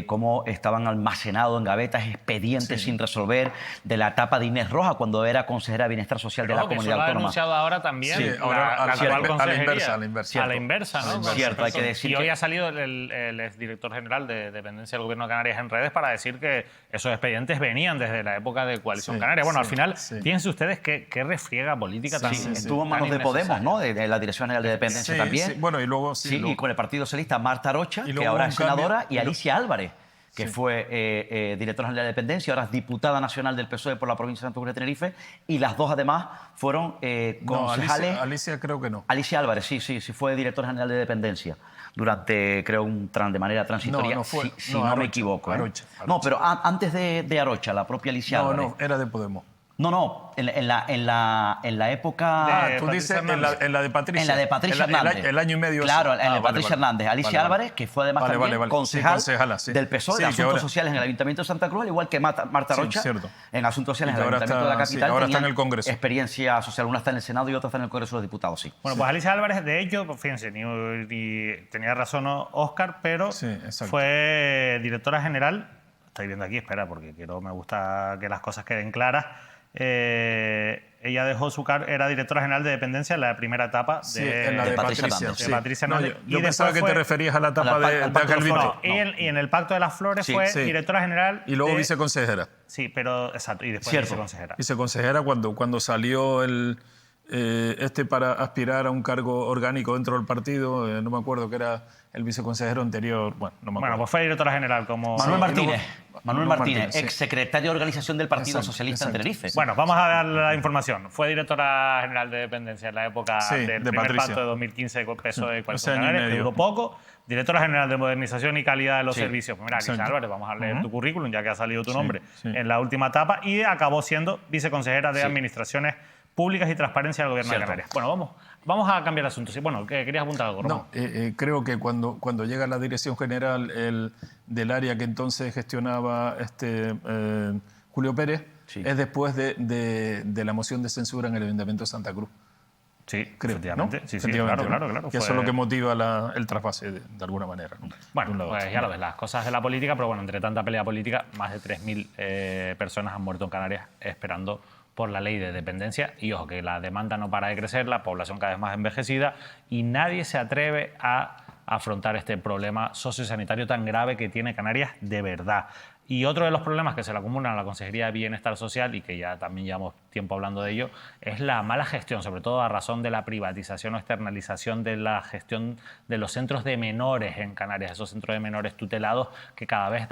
cómo estaban almacenados en gavetas expedientes sin resolver de la etapa de Inés Roja, cuando era consejera de Bienestar Social de la Comunidad Autónoma. Lo ha Autónoma. denunciado ahora también. Sí, ahora la actual a la consejería. inversa. A la inversa, ¿no? Cierto, hay que decir y que... hoy ha salido el exdirector general de Dependencia del Gobierno de Canarias en redes para decir que esos expedientes venían desde la época de Coalición Canaria. Bueno, al final, fíjense ustedes qué refriega política tan... Estuvo en manos de Podemos, ¿no? De la Dirección General de Dependencia también. Sí, bueno, y luego... Y con el Partido Socialista, Marta Arocha, y que ahora es senadora, cambio, y Alicia Álvarez, que fue directora general de Dependencia, ahora es diputada nacional del PSOE por la provincia de Santa Cruz de Tenerife, y las dos además fueron concejales... No, Alicia creo que no. Alicia Álvarez, sí, fue directora general de Dependencia durante, creo, de manera transitoria, si no Arocha, me equivoco. Arocha. No, pero antes de Arocha, la propia Alicia Álvarez. No, era de Podemos. No, en la época... Tú dices en la de Patricia. En la de Patricia Hernández. El año y medio. Claro, en la de Patricia Hernández. Alicia Álvarez, que fue además también concejala del PSOE de Asuntos Sociales en el Ayuntamiento de Santa Cruz, al igual que Marta Arocha en Asuntos Sociales en el Ayuntamiento de la capital. Ahora está en el Congreso. Experiencia social. Una está en el Senado y otra está en el Congreso de los Diputados, sí. Bueno, pues Alicia Álvarez, de hecho, fíjense, tenía razón Óscar, pero fue directora general. Estáis viendo aquí, espera, porque me gusta que las cosas queden claras. Ella dejó era directora general de dependencia en la primera etapa de Patricia Hernández. Yo pensaba que te referías a la etapa de aquel vídeo. Y en el Pacto de las Flores fue directora general. Y luego viceconsejera. Sí, pero exacto, y después viceconsejera. Viceconsejera cuando salió para aspirar a un cargo orgánico dentro del partido, no me acuerdo que era el viceconsejero anterior, no me acuerdo. Bueno, pues fue directora general como... Manuel Martínez, exsecretario de organización del Partido Socialista en Tenerife. Bueno, vamos a dar la información. Fue directora general de Dependencia en la época del primer pacto de 2015 con PSOE y Coalición Canaria, que duró poco. Directora general de Modernización y Calidad de los Servicios. Pues mira, Alicia Álvarez, vamos a leer tu currículum, ya que ha salido tu nombre en la última etapa, y acabó siendo viceconsejera de Administraciones Públicas y Transparencia del Gobierno de Canarias. Bueno, vamos a cambiar de asunto. Sí, bueno, ¿querías apuntar algo, Román? No, creo que cuando llega la dirección general del área que entonces gestionaba Julio Pérez, es después de la moción de censura en el Ayuntamiento de Santa Cruz. Sí, creo, efectivamente. ¿no? Sí, efectivamente, claro. Que eso es lo que motiva el trasvase de alguna manera, ¿no? Bueno, pues ya lo ves, las cosas de la política, pero bueno, entre tanta pelea política, más de 3.000 personas han muerto en Canarias esperando por la ley de dependencia. Y ojo, que la demanda no para de crecer, la población cada vez más envejecida, y nadie se atreve a afrontar este problema sociosanitario tan grave que tiene Canarias de verdad. Y otro de los problemas que se le acumulan a la Consejería de Bienestar Social, y que ya también llevamos tiempo hablando de ello, es la mala gestión, sobre todo a razón de la privatización o externalización de la gestión de los centros de menores en Canarias, esos centros de menores tutelados que cada vez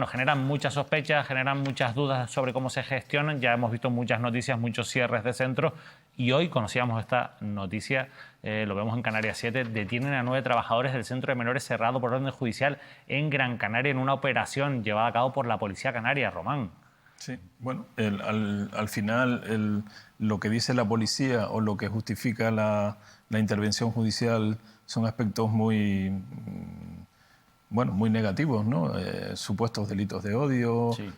generan muchas sospechas, generan muchas dudas sobre cómo se gestionan. Ya hemos visto muchas noticias, muchos cierres de centros, y hoy conocíamos esta noticia, lo vemos en Canarias 7, detienen a 9 trabajadores del centro de menores cerrado por orden judicial en Gran Canaria en una operación llevada a cabo por la Policía Canaria, Román. Sí, bueno, al final lo que dice la policía o lo que justifica la intervención judicial son aspectos muy bueno, muy negativos, ¿no? Supuestos delitos de odio, Sí.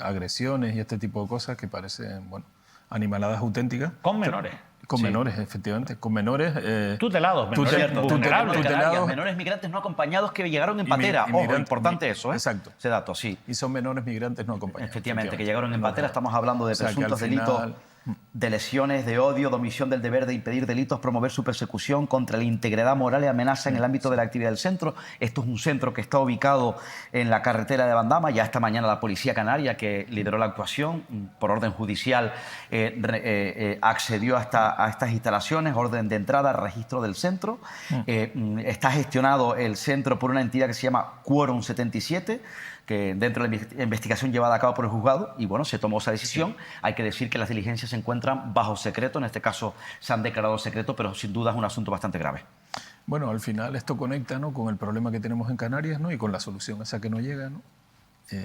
agresiones y este tipo de cosas que parecen, bueno, animaladas auténticas. Con menores. Con menores, efectivamente. Con menores... Tutelados, menores Cierto, vulnerables. tutelados. menores migrantes no acompañados que llegaron en patera. Ojo, inmigrantes, importante eso, ¿eh? exacto. Ese dato, sí. Y son menores migrantes no acompañados. Efectivamente, que llegaron en patera. Estamos hablando de O sea, que presuntos al final- delitos de lesiones, de odio, de omisión del deber de impedir delitos, promover su persecución contra la integridad moral y amenaza en el ámbito de la actividad del centro. Esto es un centro que está ubicado en la carretera de Bandama. Ya esta mañana la Policía Canaria, que lideró la actuación por orden judicial, accedió a estas instalaciones, orden de entrada, registro del centro. Está gestionado el centro por una entidad que se llama Quórum 77, que dentro de la investigación llevada a cabo por el juzgado, y bueno, se tomó esa decisión. Sí. Hay que decir que las diligencias se encuentran bajo secreto, en este caso se han declarado secreto, pero sin duda es un asunto bastante grave. Bueno, al final esto conecta, ¿no?, con el problema que tenemos en Canarias, ¿no?, y con la solución esa que no llega, ¿no?,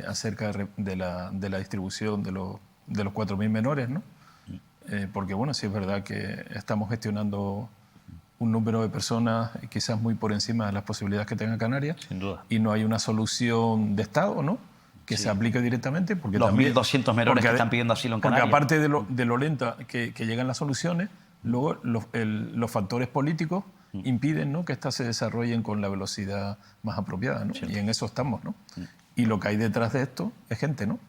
acerca de la distribución de los 4.000 menores, ¿no? Porque bueno, sí es verdad que estamos gestionando un número de personas quizás muy por encima de las posibilidades que tenga Canarias. Sin duda. Y no hay una solución de Estado, ¿no?, que se aplique directamente. Porque los también, 1.200 menores que están pidiendo asilo en Canarias. Porque aparte de lo lenta que llegan las soluciones, luego los factores políticos impiden, ¿no?, que éstas se desarrollen con la velocidad más apropiada, ¿no? Y en eso estamos, ¿no? Y lo que hay detrás de esto es gente, ¿no?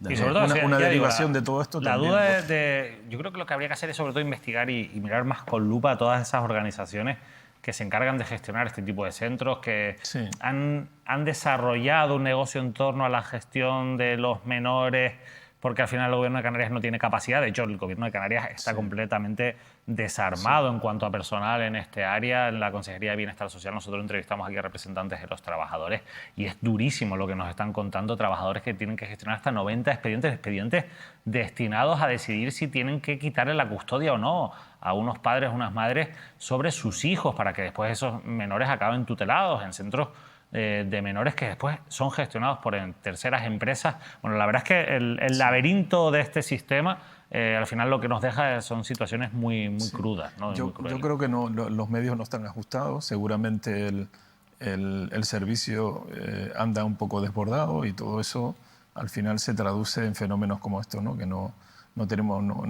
Y sobre todo, una derivación de todo esto la también. duda yo creo que lo que habría que hacer es sobre todo investigar y mirar más con lupa a todas esas organizaciones que se encargan de gestionar este tipo de centros, que Sí. han desarrollado un negocio en torno a la gestión de los menores, porque al final el gobierno de Canarias no tiene capacidad. De hecho, el gobierno de Canarias está completamente desarmado en cuanto a personal en este área. En la Consejería de Bienestar Social nosotros entrevistamos aquí a representantes de los trabajadores y es durísimo lo que nos están contando trabajadores que tienen que gestionar hasta 90 expedientes destinados a decidir si tienen que quitarle la custodia o no a unos padres o unas madres sobre sus hijos para que después esos menores acaben tutelados en centros de menores que después son gestionados por terceras empresas. Bueno, la verdad es que el laberinto de este sistema al final lo que nos deja son situaciones muy crudas, ¿no? Yo creo que no, los medios no están ajustados. Seguramente el servicio anda un poco desbordado y todo eso al final se traduce en fenómenos como esto, ¿no?, que no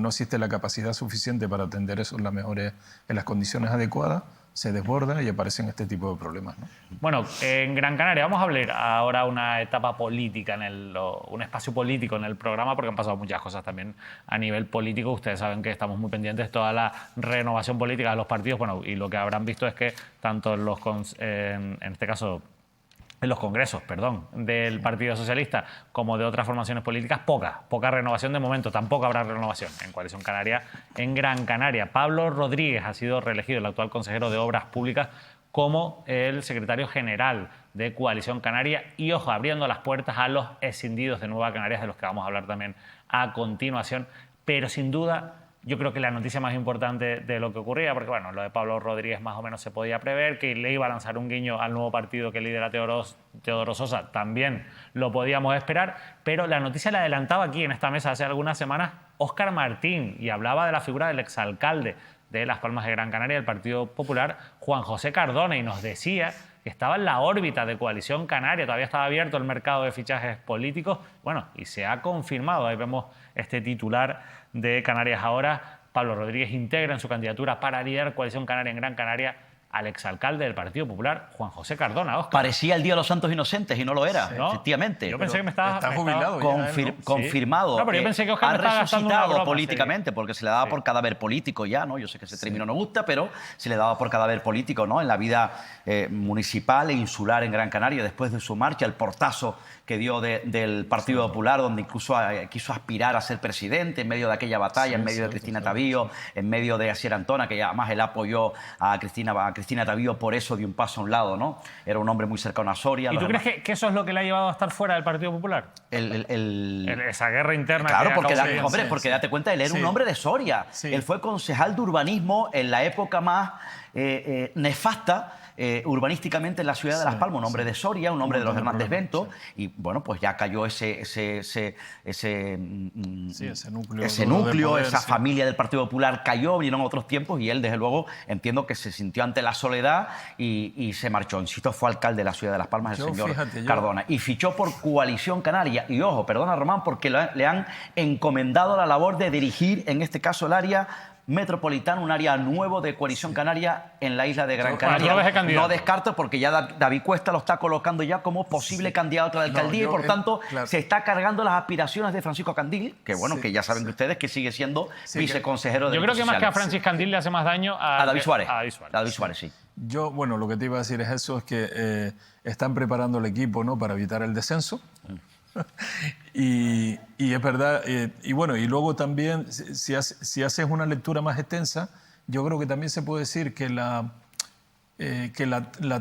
existe la capacidad suficiente para atender eso en las condiciones adecuadas. Se desborda y aparecen este tipo de problemas, ¿no? Bueno, en Gran Canaria vamos a hablar ahora una etapa política, un espacio político en el programa, porque han pasado muchas cosas también a nivel político. Ustedes saben que estamos muy pendientes de toda la renovación política de los partidos. Bueno, y lo que habrán visto es que tanto en este caso en los congresos, del Partido Socialista como de otras formaciones políticas, poca renovación de momento. Tampoco habrá renovación en Coalición Canaria en Gran Canaria. Pablo Rodríguez ha sido reelegido, el actual consejero de Obras Públicas, como el secretario general de Coalición Canaria y, ojo, abriendo las puertas a los escindidos de Nueva Canarias, de los que vamos a hablar también a continuación. Pero sin duda, yo creo que la noticia más importante de lo que ocurría, porque bueno, lo de Pablo Rodríguez más o menos se podía prever, que le iba a lanzar un guiño al nuevo partido que lidera Teodoro Sosa, también lo podíamos esperar, pero la noticia la adelantaba aquí en esta mesa hace algunas semanas Óscar Martín y hablaba de la figura del exalcalde de Las Palmas de Gran Canaria del Partido Popular, Juan José Cardona, y nos decía que estaba en la órbita de Coalición Canaria, todavía estaba abierto el mercado de fichajes políticos. Bueno, y se ha confirmado, ahí vemos este titular de Canarias Ahora. Pablo Rodríguez integra en su candidatura para liderar Coalición Canaria en Gran Canaria al exalcalde del Partido Popular, Juan José Cardona. Óscar. Parecía el Día de los Santos Inocentes y no lo era, ¿No? efectivamente. Yo pensé que me estaba... Está jubilado ya, ¿no? Confirmado. No, pero yo pensé que Óscar ha me estaba gastando una resucitado broma, políticamente, sí. porque se le daba por cadáver político ya, ¿no? Yo sé que ese término no gusta, pero se le daba por cadáver político, ¿no?, en la vida municipal e insular en Gran Canaria, después de su marcha, el portazo que dio del Partido Popular, donde incluso quiso aspirar a ser presidente en medio de aquella batalla, en medio de Cristina Tavío, en medio de Asier Antona, que además él apoyó a Cristina Tavío, por eso dio un paso a un lado, ¿no? Era un hombre muy cercano a Soria. ¿Y tú crees que eso es lo que le ha llevado a estar fuera del Partido Popular? Esa guerra interna. Claro, que porque date cuenta, él era un hombre de Soria. Sí. Él fue concejal de urbanismo en la época más nefasta urbanísticamente en la ciudad de Las Palmas, un hombre de Soria, un hombre de los Hernández Bento, y bueno, pues ya cayó ese núcleo, poder, esa sí. familia del Partido Popular cayó, vinieron otros tiempos y él, desde luego, entiendo que se sintió ante la soledad y se marchó. Insisto, fue alcalde de la ciudad de Las Palmas, el señor Cardona. Y fichó por Coalición Canaria. Y ojo, perdona Román, porque le han encomendado la labor de dirigir, en este caso, el área metropolitana, un área nuevo de Coalición Canaria en la isla de Gran Canaria. No descarto, porque ya David Cuesta lo está colocando ya como posible candidato a la alcaldía y por tanto se está cargando las aspiraciones de Francisco Candil, que bueno, que ya saben ustedes que sigue siendo viceconsejero de Yo creo que más que a Francisco Candil le hace más daño a David Suárez. A David Suárez, sí. Yo, bueno, lo que te iba a decir es eso, es que están preparando el equipo, ¿no?, para evitar el descenso. Y es verdad, y bueno, y luego también, si haces una lectura más extensa, yo creo que también se puede decir que la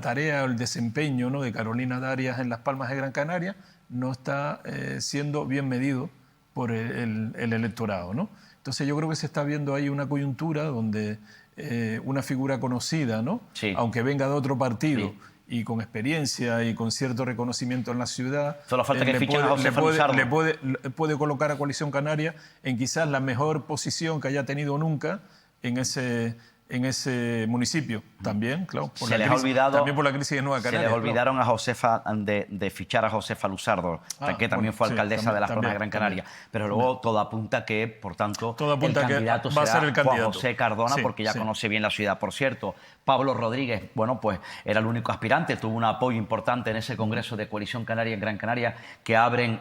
tarea o el desempeño, ¿no?, de Carolina Darias en Las Palmas de Gran Canaria no está siendo bien medido por el electorado, ¿no? Entonces yo creo que se está viendo ahí una coyuntura donde una figura conocida, ¿no?, aunque venga de otro partido, y con experiencia y con cierto reconocimiento en la ciudad, solo falta que fichen a Josefa Luzardo. Le puede colocar a Coalición Canaria en quizás la mejor posición que haya tenido nunca en ese municipio. También, claro, por también por la crisis de Nueva Canarias. Se les olvidaron a Josefa de fichar a Josefa Luzardo, que también fue alcaldesa de Las Palmas de Gran Canaria. Pero luego todo apunta que, por tanto, el candidato será Juan José Cardona, porque ya conoce bien la ciudad. Por cierto, Pablo Rodríguez, bueno, pues era el único aspirante, tuvo un apoyo importante en ese Congreso de Coalición Canaria en Gran Canaria, que abren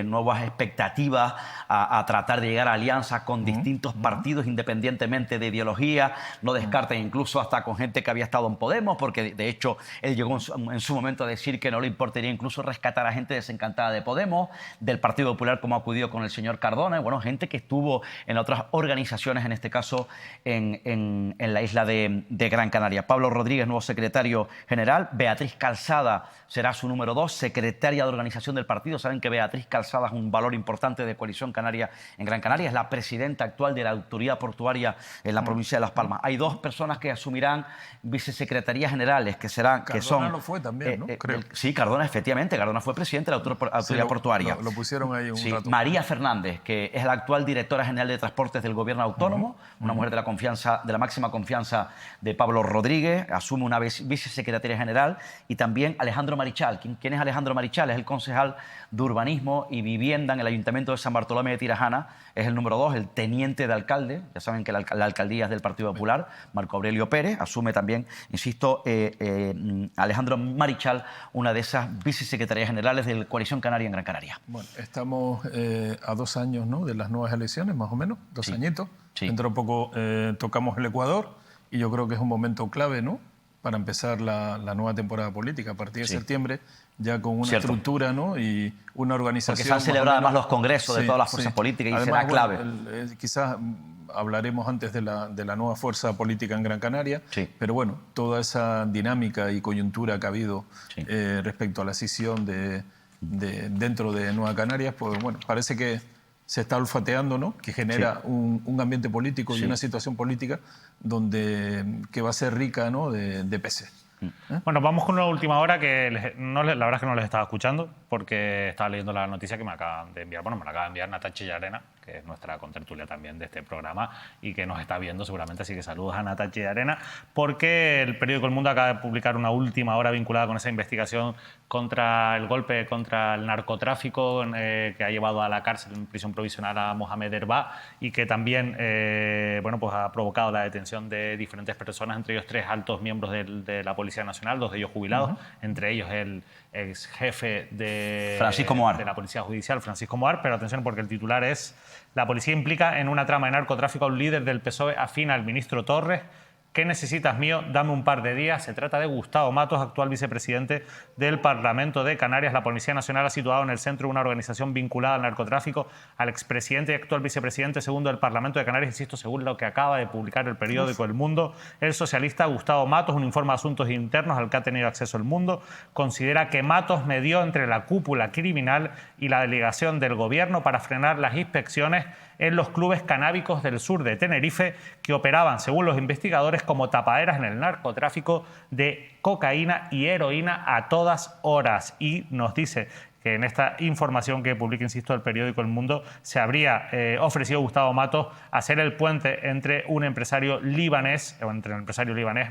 nuevas expectativas a tratar de llegar a alianzas con distintos partidos, independientemente de ideología. No descarten incluso hasta con gente que había estado en Podemos, porque de hecho él llegó en su momento a decir que no le importaría incluso rescatar a gente desencantada de Podemos, del Partido Popular, como acudió con el señor Cardona, y bueno, gente que estuvo en otras organizaciones, en este caso en la isla de Gran Canaria. Pablo Rodríguez, nuevo secretario general. Beatriz Calzada será su número 2, secretaria de organización del partido. Saben que Beatriz Calzada es un valor importante de Coalición Canaria en Gran Canaria. Es la presidenta actual de la autoridad portuaria en la provincia de Las Palmas. Hay 2 personas que asumirán vicesecretarías generales, que serán... Cardona lo fue también, ¿no? Creo. Sí, Cardona, efectivamente. Cardona fue presidente de la autoridad portuaria. Lo pusieron ahí un rato. María Fernández, que es la actual directora general de Transportes del Gobierno Autónomo, una mujer de la máxima confianza de Pablo Rodríguez, asume una vicesecretaría general, y también Alejandro Marichal. ¿Quién es Alejandro Marichal? Es el concejal de Urbanismo y Vivienda en el Ayuntamiento de San Bartolomé de Tirajana. Es el número 2, el teniente de alcalde. Ya saben que la alcaldía es del Partido Popular. Marco Aurelio Pérez asume también, insisto, Alejandro Marichal, una de esas vicesecretarías generales de la Coalición Canaria en Gran Canaria. Bueno, estamos a 2 años, ¿no?, de las nuevas elecciones, más o menos, 2 añitos. Dentro de poco tocamos el Ecuador. Y yo creo que es un momento clave, ¿no?, para empezar la nueva temporada política a partir de septiembre, ya con una estructura, ¿no?, y una organización. Porque se han celebrado además los congresos de todas las fuerzas políticas y además, será clave. Quizás hablaremos antes de la nueva fuerza política en Gran Canaria, pero bueno, toda esa dinámica y coyuntura que ha habido respecto a la escisión dentro de Nueva Canarias, pues bueno, parece que se está olfateando, ¿no?, que genera un ambiente político y una situación política que va a ser rica, ¿no?, de peces. Bueno, vamos con una última hora que la verdad es que no les estaba escuchando porque estaba leyendo la noticia que me acaban de enviar. Bueno, me la acaba de enviar Natacha Llarena, que es nuestra contertulia también de este programa y que nos está viendo seguramente, así que saludos a Natacha Llarena, porque el periódico El Mundo acaba de publicar una última hora vinculada con esa investigación contra el golpe contra el narcotráfico que ha llevado a la cárcel en prisión provisional a Mohamed Herba y que también bueno, pues ha provocado la detención de diferentes personas, entre ellos 3 altos miembros de la Policía Nacional, 2 de ellos jubilados, entre ellos el ex jefe de la Policía Judicial, Francisco Moar, pero atención porque el titular es: la policía implica en una trama de narcotráfico a un líder del PSOE afín al ministro Torres. ¿Qué necesitas, mío? Dame un par de días. Se trata de Gustavo Matos, actual vicepresidente del Parlamento de Canarias. La Policía Nacional ha situado en el centro una organización vinculada al narcotráfico al expresidente y actual vicepresidente segundo del Parlamento de Canarias, insisto, según lo que acaba de publicar el periódico El Mundo. El socialista Gustavo Matos, un informe de asuntos internos al que ha tenido acceso El Mundo, considera que Matos medió entre la cúpula criminal y la delegación del gobierno para frenar las inspecciones en los clubes canábicos del sur de Tenerife, que operaban, según los investigadores, como tapaderas en el narcotráfico de cocaína y heroína a todas horas. Y nos dice que en esta información que publica, insisto, el periódico El Mundo, se habría ofrecido Gustavo Matos a ser el puente entre un empresario libanés,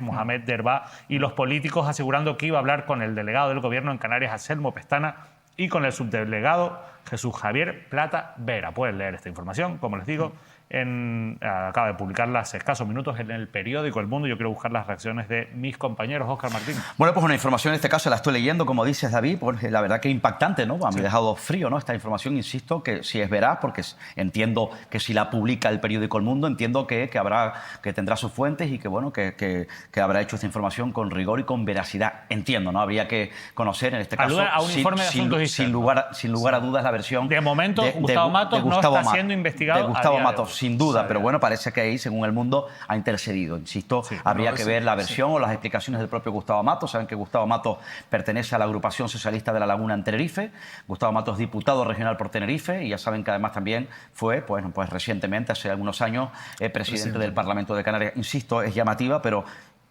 Mohamed Derba, y los políticos, asegurando que iba a hablar con el delegado del gobierno en Canarias, Anselmo Pestana, y con el subdelegado Jesús Javier Plata Vera. Pueden leer esta información, como les digo, acaba de publicarla hace escasos minutos en el periódico El Mundo. Yo quiero buscar las reacciones de mis compañeros. Óscar Martín. Bueno, pues una información en este caso la estoy leyendo, como dices, David, pues la verdad que impactante, ¿no? Me ha dejado frío, ¿no? Esta información, insisto, que si es veraz, porque entiendo que si la publica el periódico El Mundo, entiendo que tendrá sus fuentes y que, bueno, que habrá hecho esta información con rigor y con veracidad. Entiendo, ¿no? Habría que conocer en este caso, a un informe de asuntos sin lugar a dudas, la versión de momento. Gustavo Matos no está siendo investigado. De Gustavo Matos, sin duda, pero bueno, parece que ahí, según El Mundo, ha intercedido. Insisto, habría que ver la versión o las explicaciones del propio Gustavo Matos. Saben que Gustavo Matos pertenece a la agrupación socialista de La Laguna en Tenerife. Gustavo Matos, diputado regional por Tenerife, y ya saben que además también fue, pues recientemente, hace algunos años, presidente del Parlamento de Canarias. Insisto, es llamativa, pero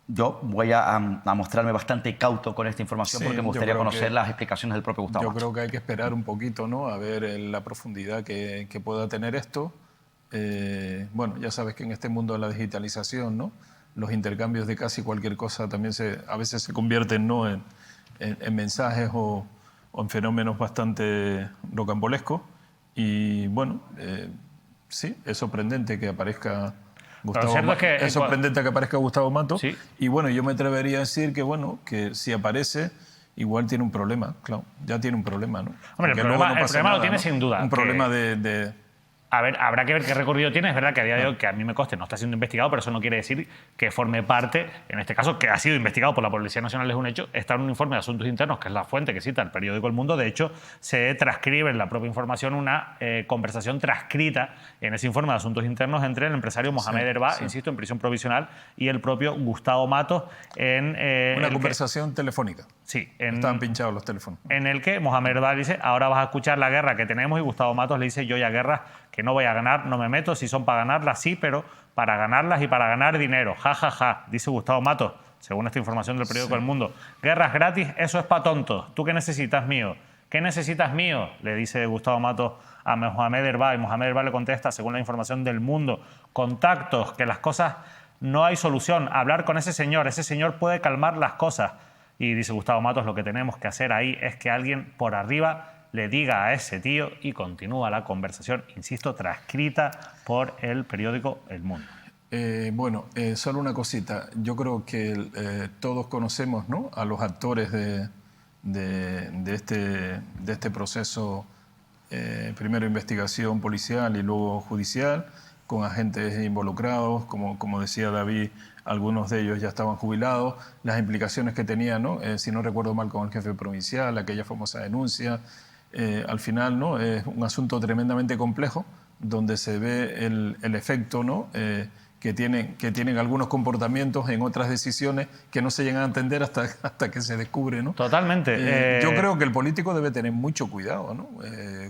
yo voy a mostrarme bastante cauto con esta información, porque me gustaría conocer las explicaciones del propio Gustavo Matos. Yo creo que hay que esperar un poquito, ¿no? A ver la profundidad que pueda tener esto. Bueno, ya sabes que en este mundo de la digitalización, ¿no? Los intercambios de casi cualquier cosa también a veces se convierten, ¿no? en mensajes o en fenómenos bastante rocambolescos. Y bueno, sí, es sorprendente que aparezca Gustavo Matos. Sí. Y bueno, yo me atrevería a decir que, bueno, que si aparece, igual tiene un problema, claro, ya tiene un problema, ¿no? Hombre, el problema lo tiene, ¿no? Sin duda. Un problema de A ver, habrá que ver qué recorrido tiene. Es verdad que a día de hoy, que a mí me conste, no está siendo investigado, pero eso no quiere decir que forme parte, en este caso, que ha sido investigado por la Policía Nacional, es un hecho. Está en un informe de asuntos internos, que es la fuente que cita el periódico El Mundo. De hecho, se transcribe en la propia información una conversación transcrita en ese informe de asuntos internos entre el empresario Mohamed Derba, insisto, en prisión provisional, y el propio Gustavo Matos. Una conversación telefónica. Sí. Estaban pinchados los teléfonos. En el que Mohamed Derba dice: ahora vas a escuchar la guerra que tenemos, y Gustavo Matos le dice: yo ya guerras que no voy a ganar, no me meto. Si son para ganarlas, sí, pero para ganarlas y para ganar dinero. Ja, ja, ja, dice Gustavo Matos, según esta información del periódico El Mundo. Guerras gratis, eso es para tontos. ¿Tú qué necesitas mío? ¿Qué necesitas mío?, le dice Gustavo Matos a Mohamed Derba, y Mohamed Derba le contesta, según la información del Mundo: contactos, que las cosas no hay solución, hablar con ese señor puede calmar las cosas. Y dice Gustavo Matos: lo que tenemos que hacer ahí es que alguien por arriba le diga a ese tío, y continúa la conversación, insisto, transcrita por el periódico El Mundo. Bueno, solo una cosita. Yo creo que todos conocemos, ¿no?, a los actores de este proceso, primero investigación policial y luego judicial, con agentes involucrados, como decía David, algunos de ellos ya estaban jubilados, las implicaciones que tenían, ¿no? Si no recuerdo mal, con el jefe provincial, aquella famosa denuncia. Al final, ¿no?, es un asunto tremendamente complejo, donde se ve el efecto, ¿no?, que tienen algunos comportamientos en otras decisiones que no se llegan a entender hasta que se descubre, ¿no? Totalmente. Yo creo que el político debe tener mucho cuidado, ¿no?,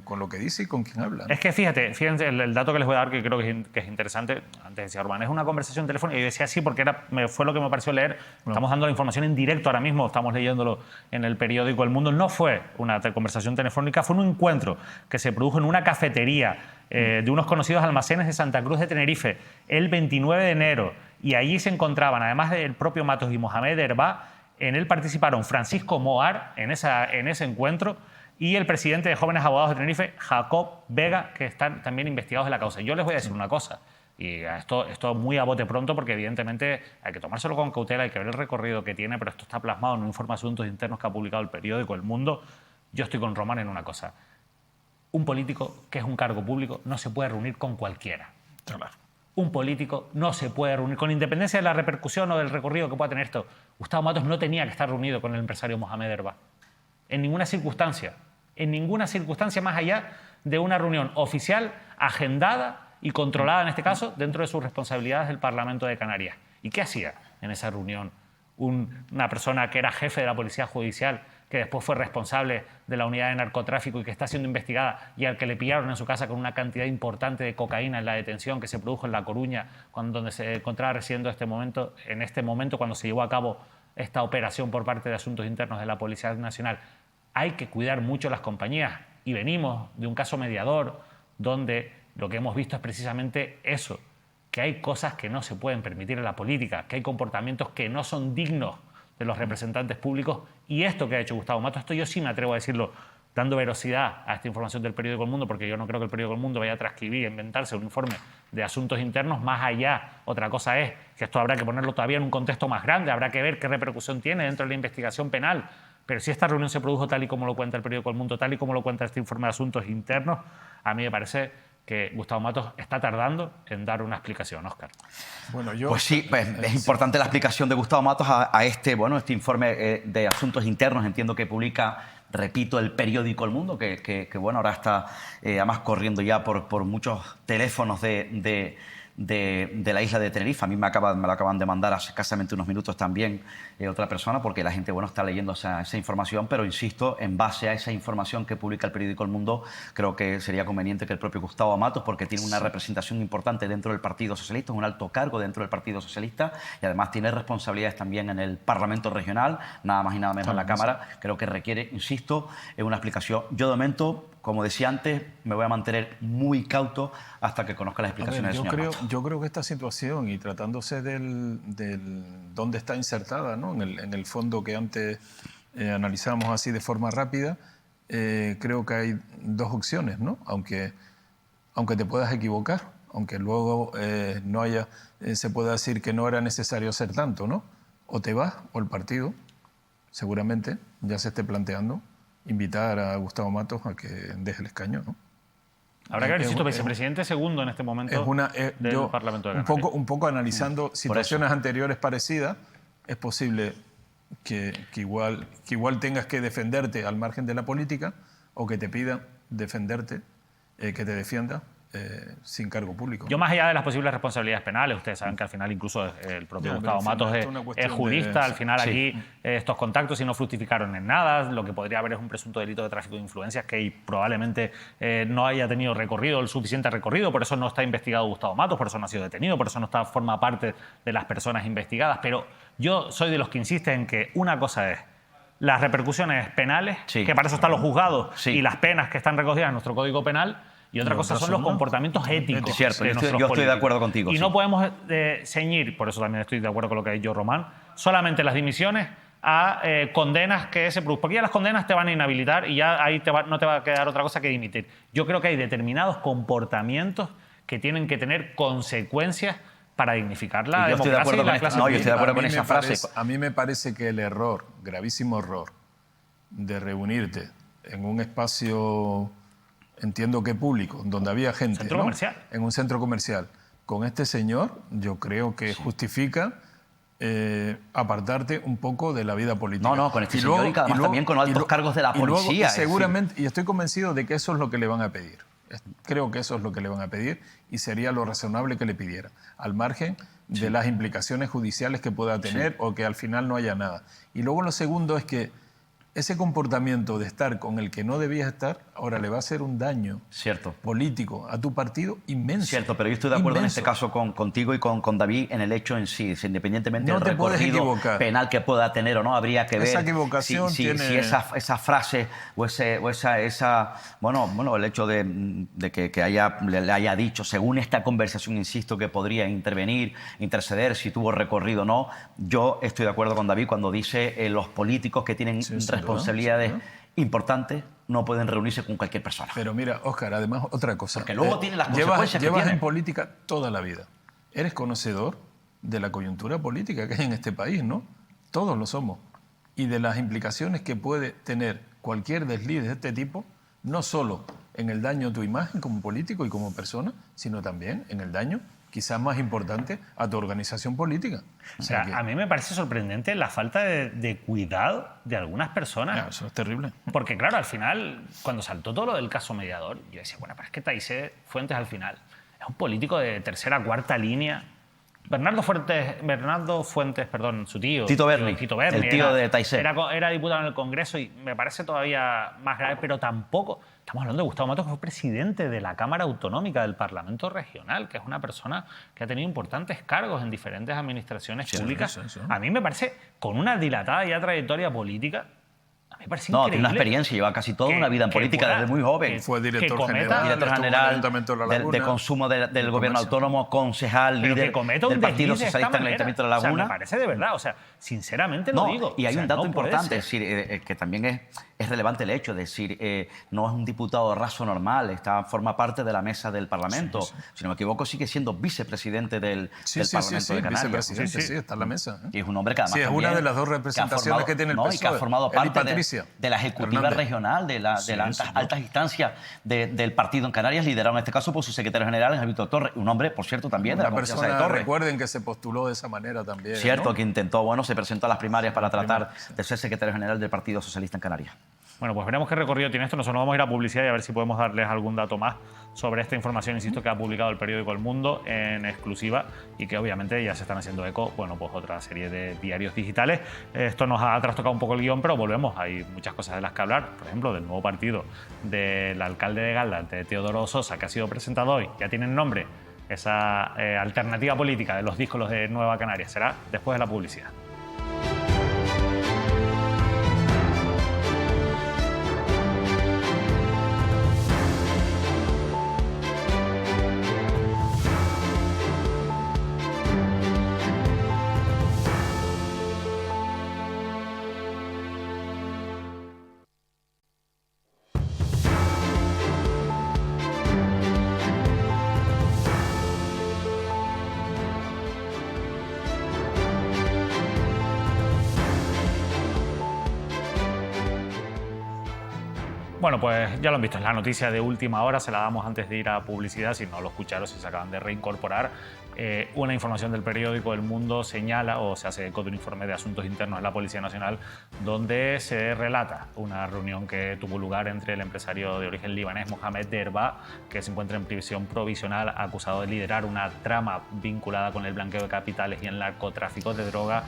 con lo que dice y con quién habla, ¿no? Es que fíjense el dato que les voy a dar, que creo que es interesante. Antes decía Orbán, es una conversación telefónica. Y yo decía sí, porque fue lo que me pareció leer. Estamos dando la información en directo ahora mismo, estamos leyéndolo en el periódico El Mundo. No fue una conversación telefónica, fue un encuentro que se produjo en una cafetería de unos conocidos almacenes de Santa Cruz de Tenerife el 29 de enero. Y allí se encontraban, además del propio Matos y Mohamed Derba, en él participaron Francisco Moar en ese encuentro, y el presidente de Jóvenes Abogados de Tenerife, Jacob Vega, que están también investigados de la causa. Yo les voy a decir una cosa, y esto muy a bote pronto, porque evidentemente hay que tomárselo con cautela, hay que ver el recorrido que tiene, pero esto está plasmado en un informe de asuntos internos que ha publicado el periódico El Mundo. Yo estoy con Román en una cosa: un político que es un cargo público no se puede reunir con cualquiera. Claro. Un político no se puede reunir, con independencia de la repercusión o del recorrido que pueda tener esto. Gustavo Matos no tenía que estar reunido con el empresario Mohamed Derba. En ninguna circunstancia más allá de una reunión oficial, agendada y controlada, en este caso, dentro de sus responsabilidades del Parlamento de Canarias. ¿Y qué hacía en esa reunión una persona que era jefe de la Policía Judicial, que después fue responsable de la unidad de narcotráfico y que está siendo investigada, y al que le pillaron en su casa con una cantidad importante de cocaína en la detención que se produjo en La Coruña, donde se encontraba residiendo en este momento cuando se llevó a cabo esta operación por parte de Asuntos Internos de la Policía Nacional? hay que cuidar mucho las compañías. Y venimos de un caso mediador donde lo que hemos visto es precisamente eso, que hay cosas que no se pueden permitir en la política, que hay comportamientos que no son dignos de los representantes públicos. Y esto que ha hecho Gustavo Matos, esto yo sí me atrevo a decirlo, dando veracidad a esta información del periódico El Mundo, porque yo no creo que el periódico El Mundo vaya a transcribir, inventarse un informe de asuntos internos. Más allá, otra cosa es que esto habrá que ponerlo todavía en un contexto más grande, habrá que ver qué repercusión tiene dentro de la investigación penal. Pero si esta reunión se produjo tal y como lo cuenta el periódico El Mundo, tal y como lo cuenta este informe de asuntos internos, a mí me parece que Gustavo Matos está tardando en dar una explicación, Óscar. Bueno, Pues sí, es importante la explicación de Gustavo Matos a este informe de asuntos internos, entiendo que publica, repito, el periódico El Mundo, que bueno, ahora está además corriendo ya por muchos teléfonos de la isla de Tenerife. A mí me lo acaban de mandar hace escasamente unos minutos también otra persona, porque la gente está leyendo esa información, pero insisto, en base a esa información que publica el periódico El Mundo, creo que sería conveniente que el propio Gustavo Matos, porque tiene una representación importante dentro del Partido Socialista, un alto cargo dentro del Partido Socialista, y además tiene responsabilidades también en el Parlamento Regional, nada más y nada menos en la Cámara, creo que requiere, insisto, una explicación. Yo de momento, como decía antes, me voy a mantener muy cauto hasta que conozca las explicaciones del señor Matos. Yo creo que esta situación, y tratándose del dónde está insertada, ¿no? en el fondo que antes analizamos así de forma rápida, creo que hay dos opciones, ¿no? Aunque te puedas equivocar, aunque luego no haya, se pueda decir que no era necesario hacer tanto, ¿no? O te vas, o el partido, seguramente ya se esté planteando invitar a Gustavo Matos a que deje el escaño, ¿no? Habrá que ver, insisto, vicepresidente segundo en este momento del Parlamento de Canarias. Un poco analizando situaciones anteriores parecidas, es posible que igual tengas que defenderte al margen de la política, o que te pidan defenderte, que te defienda sin cargo público. Yo, más allá de las posibles responsabilidades penales, ustedes saben que al final incluso el propio Gustavo Matos es jurista, al final aquí estos contactos, si no fructificaron en nada, lo que podría haber es un presunto delito de tráfico de influencias que probablemente no haya tenido recorrido, el suficiente recorrido, por eso no está investigado Gustavo Matos, por eso no ha sido detenido, por eso no forma parte de las personas investigadas. Pero yo soy de los que insisten en que una cosa es las repercusiones penales, que para eso están los juzgados, y las penas que están recogidas en nuestro Código Penal, y otra cosa son los comportamientos éticos. Es cierto, yo estoy de acuerdo contigo. Y no podemos ceñir, por eso también estoy de acuerdo con lo que ha dicho Román, solamente las dimisiones a condenas que se produzcan. Porque ya las condenas te van a inhabilitar y ya ahí no te va a quedar otra cosa que dimitir. Yo creo que hay determinados comportamientos que tienen que tener consecuencias para dignificar la democracia y la clase política. No, yo estoy de acuerdo con esa frase. A mí me parece que el error, gravísimo error, de reunirte en un espacio, entiendo que público, donde había gente, ¿Centro comercial? En un centro comercial, con este señor, yo creo que justifica apartarte un poco de la vida política. No, con este señor y además también con altos cargos de la policía. Seguramente, y estoy convencido de que eso es lo que le van a pedir. Creo que eso es lo que le van a pedir y sería lo razonable que le pidiera, al margen de las implicaciones judiciales que pueda tener o que al final no haya nada. Y luego lo segundo es que ese comportamiento de estar con el que no debías estar, ahora le va a hacer un daño político a tu partido inmenso. Cierto, pero yo estoy de acuerdo en este caso contigo y con David en el hecho en sí. Independientemente del recorrido penal que pueda tener o no, habría que ver si esa frase o esa bueno, el hecho de que le haya dicho, según esta conversación, insisto, que podría interceder, si tuvo recorrido o no. Yo estoy de acuerdo con David cuando dice los políticos que tienen responsabilidades importantes no pueden reunirse con cualquier persona. Pero mira, Óscar, además otra cosa. Porque luego tiene las consecuencias llevas en política toda la vida. Eres conocedor de la coyuntura política que hay en este país, ¿no? Todos lo somos. Y de las implicaciones que puede tener cualquier desliz de este tipo, no solo en el daño a tu imagen como político y como persona, sino también en el daño quizás más importante a tu organización política. O sea, a mí me parece sorprendente la falta de cuidado de algunas personas. Eso es terrible. Porque claro, al final, cuando saltó todo lo del caso mediador, yo decía, bueno, pero es que Taisé Fuentes al final es un político de tercera, cuarta línea. Bernardo Fuentes, su tío. Tito Berni, el tío de Taisé. Era diputado en el Congreso y me parece todavía más grave, pero tampoco. Estamos hablando de Gustavo Matos, que fue presidente de la Cámara Autonómica del Parlamento Regional, que es una persona que ha tenido importantes cargos en diferentes administraciones públicas. A mí me parece, con una dilatada ya trayectoria política, a me parece No, increíble. tiene una experiencia, lleva casi toda una vida en política desde muy joven. Fue director cometa- general, Director estuvo en el general Ayuntamiento de La Laguna, de consumo del gobierno comercio. autónomo, concejal, Pero líder que cometa un del Partido desliz de esta Socialista en el manera. Ayuntamiento de La O sea, Laguna. me parece de verdad, o sea, sinceramente lo No, digo. y hay O sea, un dato no puede importante, ser. es decir, que también es relevante el hecho, es decir, no es un diputado raso normal, forma parte de la mesa del Parlamento. Sí, sí. Si no me equivoco, sigue siendo vicepresidente del Sí, Parlamento de Canarias. vicepresidente, Sí, sí. sí, está en la mesa. Y es un hombre que además Sí, es también una de las dos representaciones que tiene el y que PSOE, ha formado él y parte Patricia de la ejecutiva Hernández. regional de las Sí, altas instancias del partido en Canarias, liderado en este caso por su secretario general, Javier Torres, un hombre, por cierto, también de la Una confianza de persona, Torres. recuerden que se postuló de esa manera también. Cierto, ¿no? que intentó, bueno, se presentó a las primarias para tratar de ser secretario general del Partido Socialista en Canarias. Bueno, pues veremos qué recorrido tiene esto. Nosotros vamos a ir a publicidad y a ver si podemos darles algún dato más sobre esta información, insisto, que ha publicado el periódico El Mundo en exclusiva y que obviamente ya se están haciendo eco, bueno, pues otra serie de diarios digitales. Esto nos ha trastocado un poco el guión, pero volvemos. Hay muchas cosas de las que hablar, por ejemplo, del nuevo partido del alcalde de Galdas, de Teodoro Sosa, que ha sido presentado hoy. Ya tienen nombre esa alternativa política de los díscolos de Nueva Canarias. Será después de la publicidad. Bueno, pues ya lo han visto, es la noticia de última hora, se la damos antes de ir a publicidad, si no lo escucharon, si se acaban de reincorporar. Una información del periódico El Mundo señala, o se hace eco de un informe de asuntos internos de la Policía Nacional, donde se relata una reunión que tuvo lugar entre el empresario de origen libanés Mohamed Derba, que se encuentra en prisión provisional, acusado de liderar una trama vinculada con el blanqueo de capitales y el narcotráfico de droga.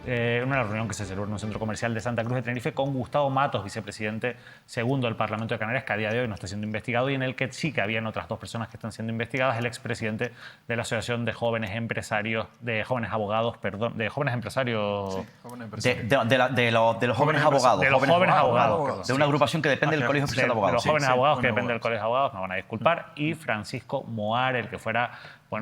Una reunión que se celebró en un centro comercial de Santa Cruz de Tenerife con Gustavo Matos, vicepresidente segundo del Parlamento de Canarias, que a día de hoy no está siendo investigado, y en el que sí que habían otras dos personas que están siendo investigadas: el expresidente de la Asociación de Jóvenes Empresarios, de Jóvenes Abogados, perdón, de Jóvenes Empresarios... Sí, jóvenes empresarios. De los jóvenes abogados. De los jóvenes abogados. De una agrupación que depende del Colegio Oficial de De Abogados. los jóvenes sí, abogados que jóvenes depende del abogados. Colegio de Abogados, me van a disculpar, y Francisco Moar, el que fuera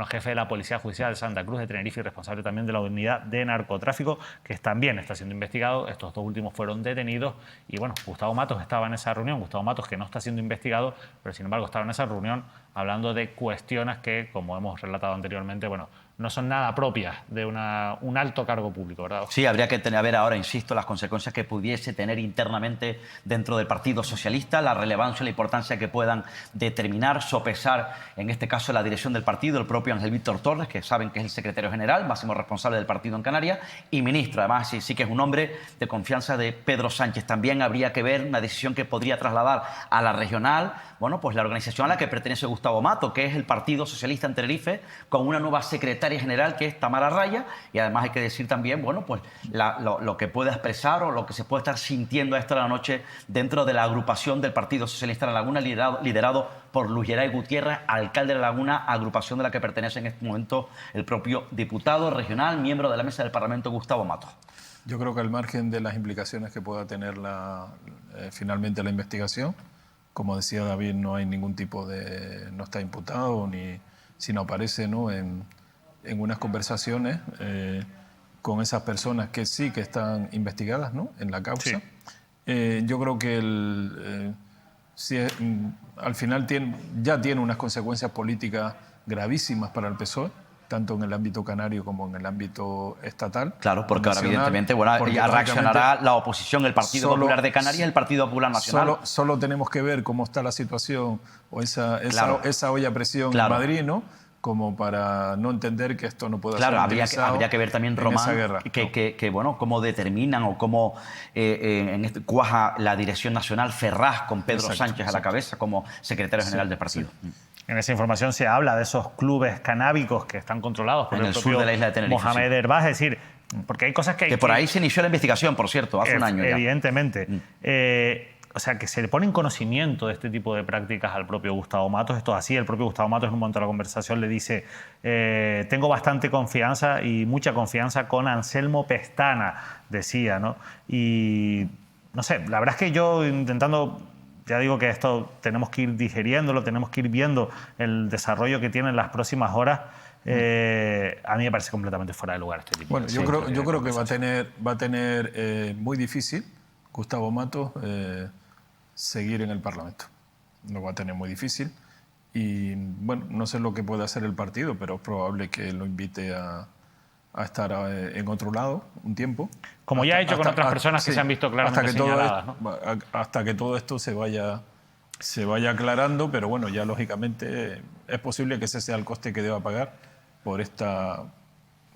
jefe de la Policía Judicial de Santa Cruz de Tenerife y responsable también de la unidad de narcotráfico, que también está siendo investigado. Estos dos últimos fueron detenidos y bueno, Gustavo Matos estaba en esa reunión, Gustavo Matos, que no está siendo investigado, pero sin embargo estaba en esa reunión hablando de cuestiones que, como hemos relatado anteriormente, bueno, no son nada propias de un alto cargo público, ¿verdad? Sí, habría que ver ahora, insisto, las consecuencias que pudiese tener internamente dentro del Partido Socialista, la relevancia y la importancia que puedan determinar, sopesar, en este caso, la dirección del partido, el propio Ángel Víctor Torres, que saben que es el secretario general, máximo responsable del partido en Canarias, y ministro. Además, sí que es un hombre de confianza de Pedro Sánchez. También habría que ver una decisión que podría trasladar a la regional, bueno, pues la organización a la que pertenece Gustavo Mato, que es el Partido Socialista en Tenerife, con una nueva secretaria general que es Tamara Raya, y además hay que decir también, bueno, pues lo que pueda expresar o lo que se puede estar sintiendo a esta hora de la noche dentro de la agrupación del Partido Socialista de La Laguna, liderado por Luis Geray Gutiérrez, alcalde de La Laguna, agrupación de la que pertenece en este momento el propio diputado regional, miembro de la mesa del Parlamento, Gustavo Matos. Yo creo que al margen de las implicaciones que pueda tener finalmente la investigación, como decía David, no hay ningún tipo de... no está imputado, ni si no aparece, ¿no?, en unas conversaciones con esas personas que sí que están investigadas, ¿no?, en la causa. Sí. Yo creo que al final ya tiene unas consecuencias políticas gravísimas para el PSOE, tanto en el ámbito canario como en el ámbito estatal. Claro, porque ahora nacional, evidentemente, bueno, ya reaccionará la oposición, el Partido Popular de Canarias y el Partido Popular Nacional. Solo tenemos que ver cómo está la situación o esa olla a presión en Madrid, ¿no?, como para no entender que esto no pueda ser utilizado. Habría que ver también, Román, bueno, cómo determinan o cómo cuaja la dirección nacional Ferraz con Pedro Sánchez a la cabeza como secretario general del partido. Sí. En esa información se habla de esos clubes canábicos que están controlados por el propio sur de la isla de Tenerife, Mohamed Derba, es decir, porque hay cosas que por ahí se inició la investigación, por cierto, hace un año ya. Evidentemente. O sea, que se le pone en conocimiento de este tipo de prácticas al propio Gustavo Matos. Esto es así. El propio Gustavo Matos en un momento de la conversación le dice: tengo bastante confianza y mucha confianza con Anselmo Pestana, decía, ¿no? Y no sé, la verdad es que yo intentando... Ya digo que esto tenemos que ir digeriéndolo, tenemos que ir viendo el desarrollo que tiene en las próximas horas. A mí me parece completamente fuera de lugar este tipo. Bueno, yo creo que va a tener muy difícil Gustavo Matos seguir en el Parlamento. Lo va a tener muy difícil. Y bueno, no sé lo que puede hacer el partido, pero es probable que lo invite a estar en otro lado un tiempo. Como ya ha hecho con otras personas que se han visto claramente señaladas, ¿no? Hasta que todo esto se vaya aclarando, pero bueno, ya lógicamente es posible que ese sea el coste que deba pagar por esta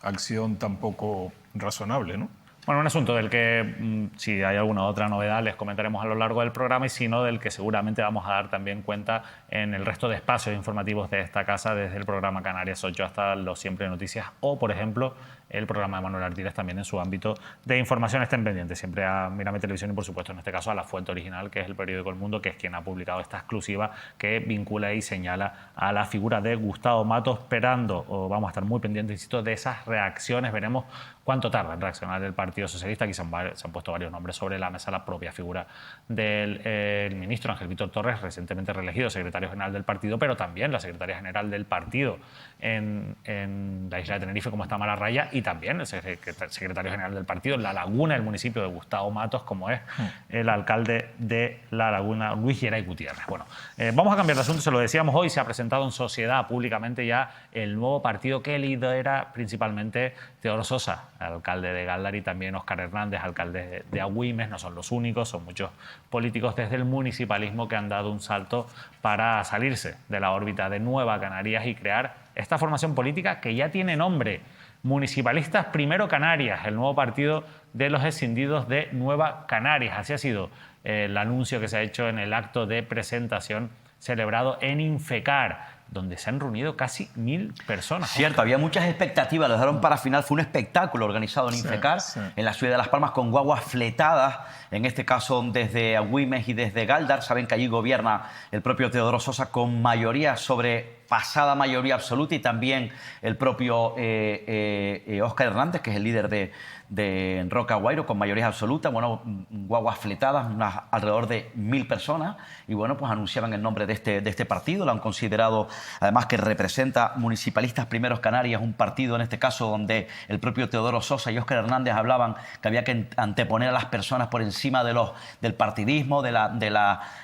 acción tan poco razonable, ¿no? Bueno, un asunto del que, si hay alguna otra novedad, les comentaremos a lo largo del programa y si no, del que seguramente vamos a dar también cuenta en el resto de espacios informativos de esta casa, desde el programa Canarias 8 hasta los Siempre Noticias o, por ejemplo, el programa de Manuel Artiles también en su ámbito de información. Estén pendientes siempre a Mírame Televisión y, por supuesto, en este caso a La Fuente Original, que es el periódico El Mundo, que es quien ha publicado esta exclusiva que vincula y señala a la figura de Gustavo Matos, esperando, o vamos a estar muy pendientes, insisto, de esas reacciones. Veremos cuánto tarda en reaccionar el Partido Socialista. Aquí se han puesto varios nombres sobre la mesa. La propia figura del ministro Ángel Víctor Torres, recientemente reelegido secretario general del partido, pero también la secretaria general del partido en la isla de Tenerife, como está Mara Raya, y también el secretario general del partido en La Laguna, el municipio de Gustavo Matos, como es el alcalde de La Laguna, Luis Geray Gutiérrez. Bueno, vamos a cambiar de asunto. Se lo decíamos hoy, se ha presentado en sociedad públicamente ya el nuevo partido que lidera principalmente Teodoro Sosa, alcalde de Gáldar, y también Óscar Hernández, alcalde de Agüimes. No son los únicos, son muchos políticos desde el municipalismo que han dado un salto para salirse de la órbita de Nueva Canarias y crear esta formación política que ya tiene nombre: Municipalistas Primero Canarias, el nuevo partido de los escindidos de Nueva Canarias. Así ha sido el anuncio que se ha hecho en el acto de presentación celebrado en Infecar, donde se han reunido casi 1000 personas. Cierto, había muchas expectativas, lo dejaron para final. Fue un espectáculo organizado en Infecar, en la ciudad de Las Palmas, con guaguas fletadas, en este caso desde Agüimes y desde Gáldar. Saben que allí gobierna el propio Teodoro Sosa con mayoría sobrepasada, mayoría absoluta, y también el propio Óscar Hernández, que es el líder de Roca Guairo, con mayoría absoluta. Bueno, guaguas fletadas, alrededor de 1000 personas, y bueno, pues anunciaban el nombre de este partido. Lo han considerado, además, que representa Municipalistas Primeros Canarias, un partido en este caso donde el propio Teodoro Sosa y Óscar Hernández hablaban que había que anteponer a las personas por encima del partidismo, de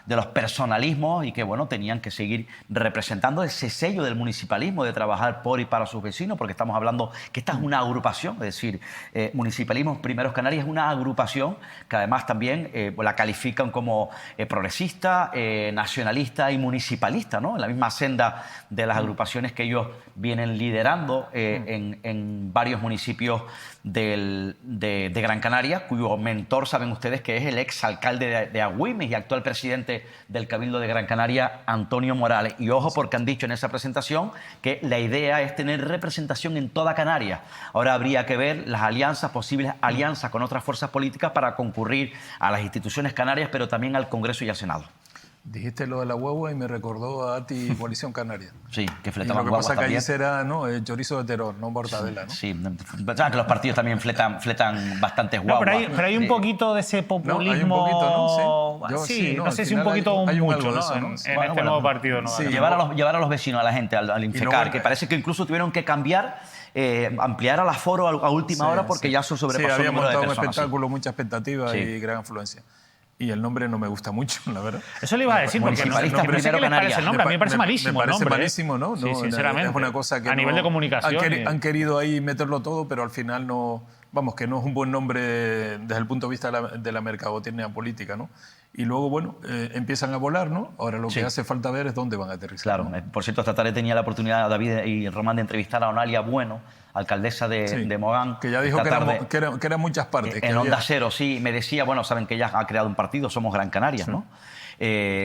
los personalismos, y que bueno, tenían que seguir representando ese sello del municipalismo, de trabajar por y para sus vecinos, porque estamos hablando que esta es una agrupación, es decir, Municipalismo Primeros Canarias es una agrupación que además también la califican como progresista, nacionalista y municipalista, ¿no? En la misma senda de las agrupaciones que ellos vienen liderando en varios municipios de Gran Canaria, cuyo mentor, saben ustedes, que es el exalcalde de Agüimes y actual presidente del Cabildo de Gran Canaria, Antonio Morales. Y ojo, porque han dicho en esa presentación que la idea es tener representación en toda Canarias. Ahora habría que ver las alianzas, posibles alianzas con otras fuerzas políticas para concurrir a las instituciones canarias, pero también al Congreso y al Senado. Dijiste lo de la guagua y me recordó a ti Coalición Canaria. Sí, que fletaban guaguas. Lo que pasa es que allí será, ¿no?, el chorizo de terror, no mortadela, ¿no? Sí, que los partidos también fletan bastantes guaguas. No, pero hay un poquito de ese populismo. No, hay un poquito, ¿no? Sí, no sé si un poquito o mucho, ¿no? En este nuevo partido. ¿No? Sí, llevar a los vecinos, a la gente, al Infecar, que parece que incluso tuvieron que cambiar, ampliar al aforo a última hora, porque ya se sobrepasó el número de personas. Había montado un espectáculo, mucha expectativa y gran afluencia. Y el nombre no me gusta mucho, la verdad. Eso le iba a decir, porque no sé qué les parece el nombre. A mí me parece malísimo. Me parece malísimo, ¿no? Sí, sinceramente. Es una cosa que a nivel de comunicación. Han querido ahí meterlo todo, pero al final no... Vamos, que no es un buen nombre desde el punto de vista de la mercadotecnia política, ¿no? Y luego, bueno, empiezan a volar, ¿no? Ahora lo que hace falta ver es dónde van a aterrizar. Claro. ¿no? Por cierto, esta tarde tenía la oportunidad, David y Román, de entrevistar a Onalia Bueno, alcaldesa de Mogán. Que ya dijo que eran muchas partes. En Onda Cero, sí. Me decía, bueno, saben que ella ha creado un partido, Somos Gran Canarias, ¿no?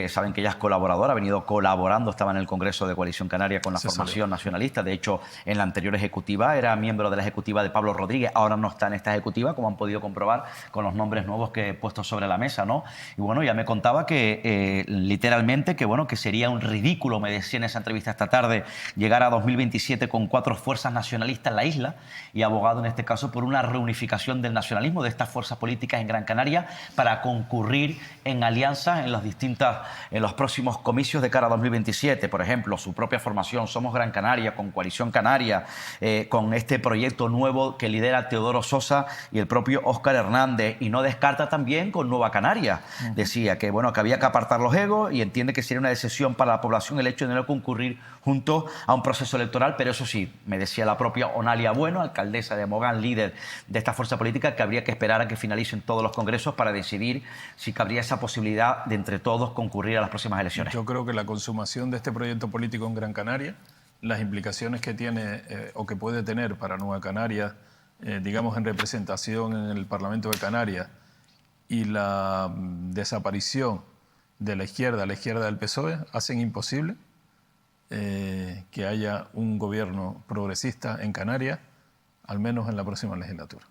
Saben que ella es colaboradora, ha venido colaborando, estaba en el Congreso de Coalición Canaria con la formación nacionalista. De hecho, en la anterior ejecutiva era miembro de la ejecutiva de Pablo Rodríguez, ahora no está en esta ejecutiva, como han podido comprobar con los nombres nuevos que he puesto sobre la mesa, ¿no? Y bueno, ya me contaba que literalmente que bueno, que sería un ridículo, me decía en esa entrevista esta tarde, llegar a 2027 con 4 fuerzas nacionalistas, la isla y ha abogado en este caso por una reunificación del nacionalismo de estas fuerzas políticas en Gran Canaria para concurrir en alianzas en los próximos comicios de cara a 2027. Por ejemplo, su propia formación Somos Gran Canaria, con Coalición Canaria, con este proyecto nuevo que lidera Teodoro Sosa y el propio Óscar Hernández, y no descarta también con Nueva Canaria. Decía que, bueno, que había que apartar los egos y entiende que sería una decisión para la población el hecho de no concurrir juntos a un proceso electoral, pero eso sí, me decía la propia Onalia Bueno, alcaldesa de Mogán, líder de esta fuerza política, que habría que esperar a que finalicen todos los congresos para decidir si cabría esa posibilidad de entre todos concurrir a las próximas elecciones. Yo creo que la consumación de este proyecto político en Gran Canaria, las implicaciones que tiene o que puede tener para Nueva Canaria, digamos en representación en el Parlamento de Canarias, y la desaparición de la izquierda del PSOE, hacen imposible que haya un gobierno progresista en Canarias, al menos en la próxima legislatura.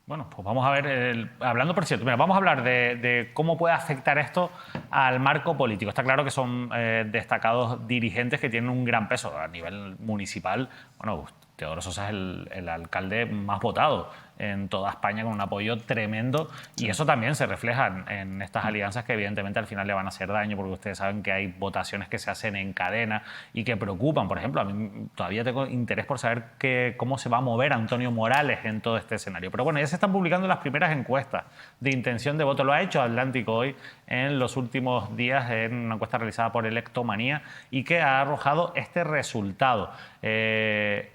Bueno, pues vamos a ver, hablando por cierto, mira, vamos a hablar de cómo puede afectar esto al marco político. Está claro que son destacados dirigentes que tienen un gran peso a nivel municipal. Bueno, Teodoro Sosa es el alcalde más votado en toda España, con un apoyo tremendo, y eso también se refleja en estas alianzas que evidentemente al final le van a hacer daño, porque ustedes saben que hay votaciones que se hacen en cadena y que preocupan. Por ejemplo, a mí todavía tengo interés por saber cómo se va a mover Antonio Morales en todo este escenario. Pero bueno, ya se están publicando las primeras encuestas de intención de voto. Lo ha hecho Atlántico hoy en los últimos días en una encuesta realizada por Electomanía y que ha arrojado este resultado.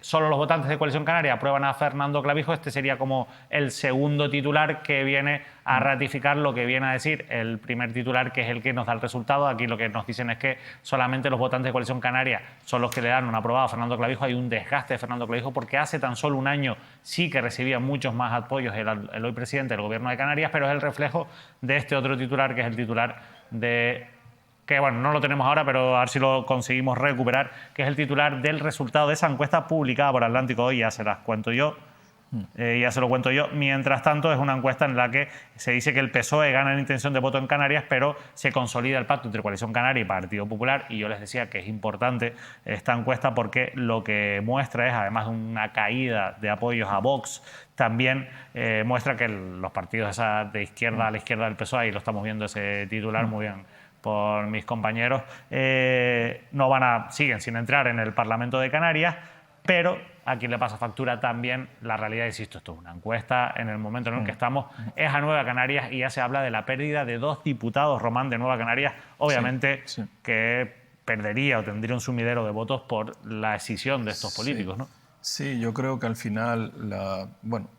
Solo los votantes de Coalición Canaria aprueban a Fernando Clavijo. Este sería como el segundo titular que viene a ratificar lo que viene a decir el primer titular, que es el que nos da el resultado. Aquí lo que nos dicen es que solamente los votantes de Coalición Canaria son los que le dan un aprobado a Fernando Clavijo. Hay un desgaste de Fernando Clavijo porque hace tan solo un año sí que recibía muchos más apoyos el hoy presidente del Gobierno de Canarias, pero es el reflejo de este otro titular, que es el titular de... que bueno, no lo tenemos ahora, pero a ver si lo conseguimos recuperar, que es el titular del resultado de esa encuesta publicada por Atlántico hoy. Ya se las cuento yo. Ya se lo cuento yo. Mientras tanto, es una encuesta en la que se dice que el PSOE gana en intención de voto en Canarias, pero se consolida el pacto entre Coalición Canaria y Partido Popular. Y yo les decía que es importante esta encuesta porque lo que muestra es, además de una caída de apoyos a Vox, también muestra que los partidos de izquierda a la izquierda del PSOE, y lo estamos viendo ese titular muy bien por mis compañeros, siguen sin entrar en el Parlamento de Canarias, pero a quien le pasa factura también la realidad. Insisto, esto es una encuesta, en el momento en el que estamos es a Nueva Canarias y ya se habla de la pérdida de 2 diputados, Román, de Nueva Canarias, obviamente que perdería o tendría un sumidero de votos por la escisión de estos políticos, ¿no? Sí, yo creo que al final,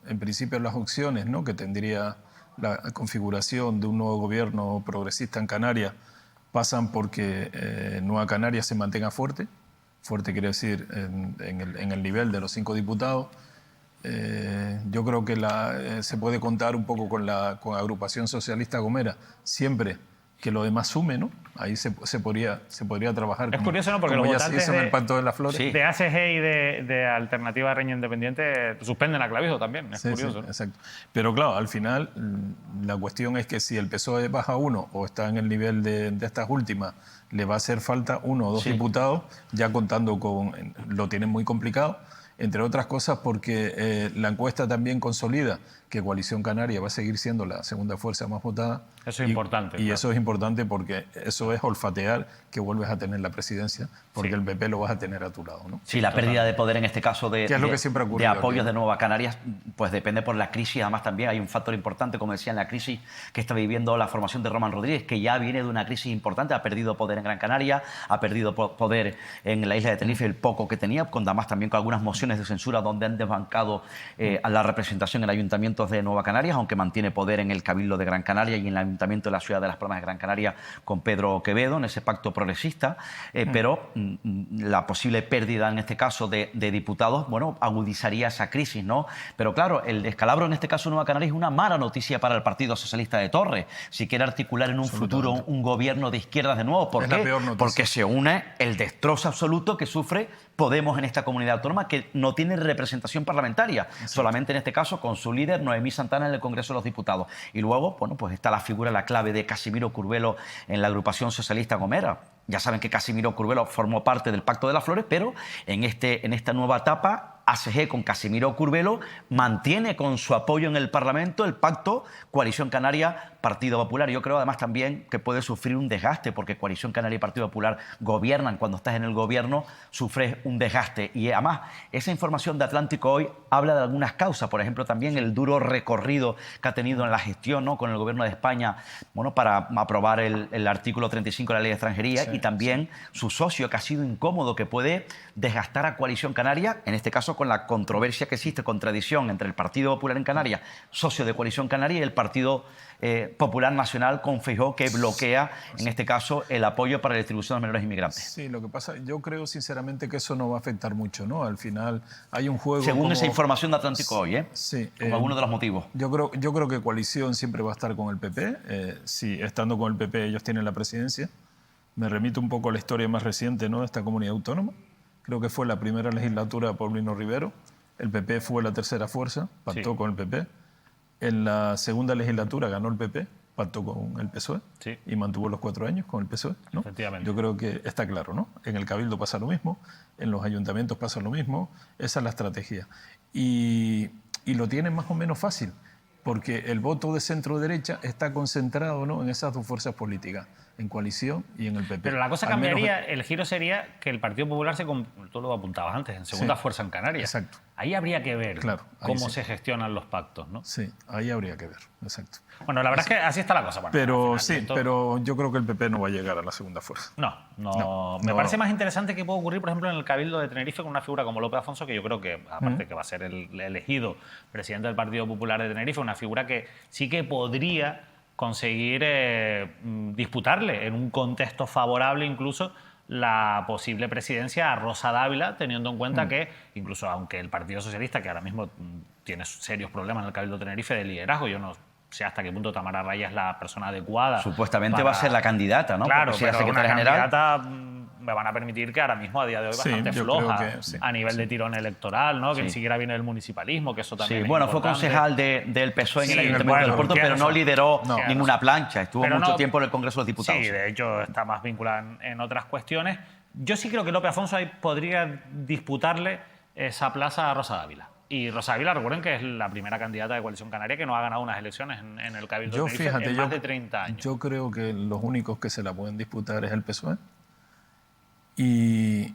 en principio las opciones, ¿no?, que tendría la configuración de un nuevo gobierno progresista en Canarias pasan porque Nueva Canarias se mantenga fuerte. Fuerte quiere decir en el nivel de los 5 diputados. Yo creo que se puede contar un poco con Agrupación Socialista Gomera, siempre que lo demás sume, ¿no? Ahí se podría trabajar. Es curioso, ¿no? Porque los votantes en el Pacto de las Flores. De ACG y de Alternativa Reña Independiente suspenden a Clavijo también. Es curioso. Sí, exacto. Pero claro, al final la cuestión es que si el PSOE baja 1 o está en el nivel de estas últimas, le va a hacer falta 1 o 2 diputados, ya contando con... Lo tienen muy complicado, entre otras cosas porque la encuesta también consolida que Coalición Canaria va a seguir siendo la segunda fuerza más votada. Eso es importante. Y eso es importante porque eso es olfatear que vuelves a tener la presidencia, porque el PP lo vas a tener a tu lado, ¿no? Sí, la pérdida de poder en este caso de apoyos de Nueva Canarias, pues depende por la crisis. Además también hay un factor importante, como decía, en la crisis que está viviendo la formación de Román Rodríguez, que ya viene de una crisis importante. Ha perdido poder en Gran Canaria, ha perdido poder en la isla de Tenerife, el poco que tenía, además también con algunas mociones de censura donde han desbancado a la representación en ayuntamientos de Nueva Canarias, aunque mantiene poder en el Cabildo de Gran Canaria y en el Ayuntamiento de la Ciudad de Las Palmas de Gran Canaria con Pedro Quevedo, en ese pacto progresista, pero la posible pérdida en este caso de diputados, bueno, agudizaría esa crisis, ¿no? Pero claro, el descalabro en este caso de Nueva Canaria es una mala noticia para el Partido Socialista de Torres, si quiere articular en un futuro un gobierno de izquierdas de nuevo. ¿Por qué? Porque se une el destrozo absoluto que sufre Podemos en esta comunidad autónoma, que no tiene representación parlamentaria, solamente en este caso con su líder Noemí Santana en el Congreso de los Diputados. Y luego, bueno, pues está la figura, la clave de Casimiro Curbelo en la Agrupación Socialista Gomera. Ya saben que Casimiro Curbelo formó parte del Pacto de las Flores, pero en esta nueva etapa ACG con Casimiro Curbelo mantiene con su apoyo en el Parlamento el pacto Coalición Canaria Partido Popular. Yo creo además también que puede sufrir un desgaste, porque Coalición Canaria y Partido Popular gobiernan. Cuando estás en el gobierno sufres un desgaste. Y además esa información de Atlántico Hoy habla de algunas causas, por ejemplo también el duro recorrido que ha tenido en la gestión, ¿no?, con el gobierno de España, bueno, para aprobar el artículo 35 de la Ley de Extranjería, y también su socio, que ha sido incómodo, que puede desgastar a Coalición Canaria, en este caso con la controversia que existe, contradicción entre el Partido Popular en Canarias, socio de Coalición Canaria, y el Partido Popular Nacional con Feijóo, que bloquea, en este caso, el apoyo para la distribución de menores inmigrantes. Sí, lo que pasa, yo creo sinceramente que eso no va a afectar mucho, ¿no? Al final hay un juego... Según esa información de Atlántico Hoy, ¿eh? Sí. Como alguno de los motivos. Yo creo que Coalición siempre va a estar con el PP. Sí, estando con el PP ellos tienen la presidencia. Me remito un poco a la historia más reciente, ¿no?, de esta comunidad autónoma. Creo que fue la primera legislatura de Paulino Rivero. El PP fue la tercera fuerza, pactó con el PP. En la segunda legislatura ganó el PP, pactó con el PSOE y mantuvo los 4 años con el PSOE, ¿no? Efectivamente. Yo creo que está claro, ¿no? En el Cabildo pasa lo mismo, en los ayuntamientos pasa lo mismo, esa es la estrategia. Y lo tienen más o menos fácil, porque el voto de centro-derecha está concentrado, ¿no?, en esas dos fuerzas políticas, en Coalición y en el PP. Pero la cosa cambiaría, el giro sería que el Partido Popular tú lo apuntabas antes, en segunda fuerza en Canarias. Exacto. Ahí habría que ver cómo sí se gestionan los pactos, ¿no? Sí, ahí habría que ver, exacto. Bueno, la verdad es que así está la cosa. Bueno, pero final, pero yo creo que el PP no va a llegar a la segunda fuerza. Me parece más interesante que pueda ocurrir, por ejemplo, en el Cabildo de Tenerife con una figura como López Afonso, que yo creo que, aparte que va a ser el elegido presidente del Partido Popular de Tenerife, una figura que sí que podría conseguir disputarle en un contexto favorable incluso la posible presidencia a Rosa Dávila, teniendo en cuenta que, incluso aunque el Partido Socialista, que ahora mismo tiene serios problemas en el Cabildo de Tenerife de liderazgo, yo no sé hasta qué punto Tamara Raya es la persona adecuada. Supuestamente va a ser la candidata, ¿no? Claro, si pero una general... candidata me van a permitir que ahora mismo, a día de hoy, bastante floja a nivel de tirón electoral, ¿no? Que ni siquiera viene del municipalismo, que eso también es bueno, importante. fue concejal del PSOE en el Ayuntamiento del Puerto, pero no lideró ninguna plancha. Estuvo mucho tiempo en el Congreso de los Diputados. Sí, de hecho está más vinculada en otras cuestiones. Yo sí creo que López Afonso ahí podría disputarle esa plaza a Rosa Dávila. Y Rosa Dávila, recuerden que es la primera candidata de Coalición Canaria que no ha ganado unas elecciones en el Cabildo de Tenerife en más de 30 años. Yo creo que los únicos que se la pueden disputar es el PSOE. Y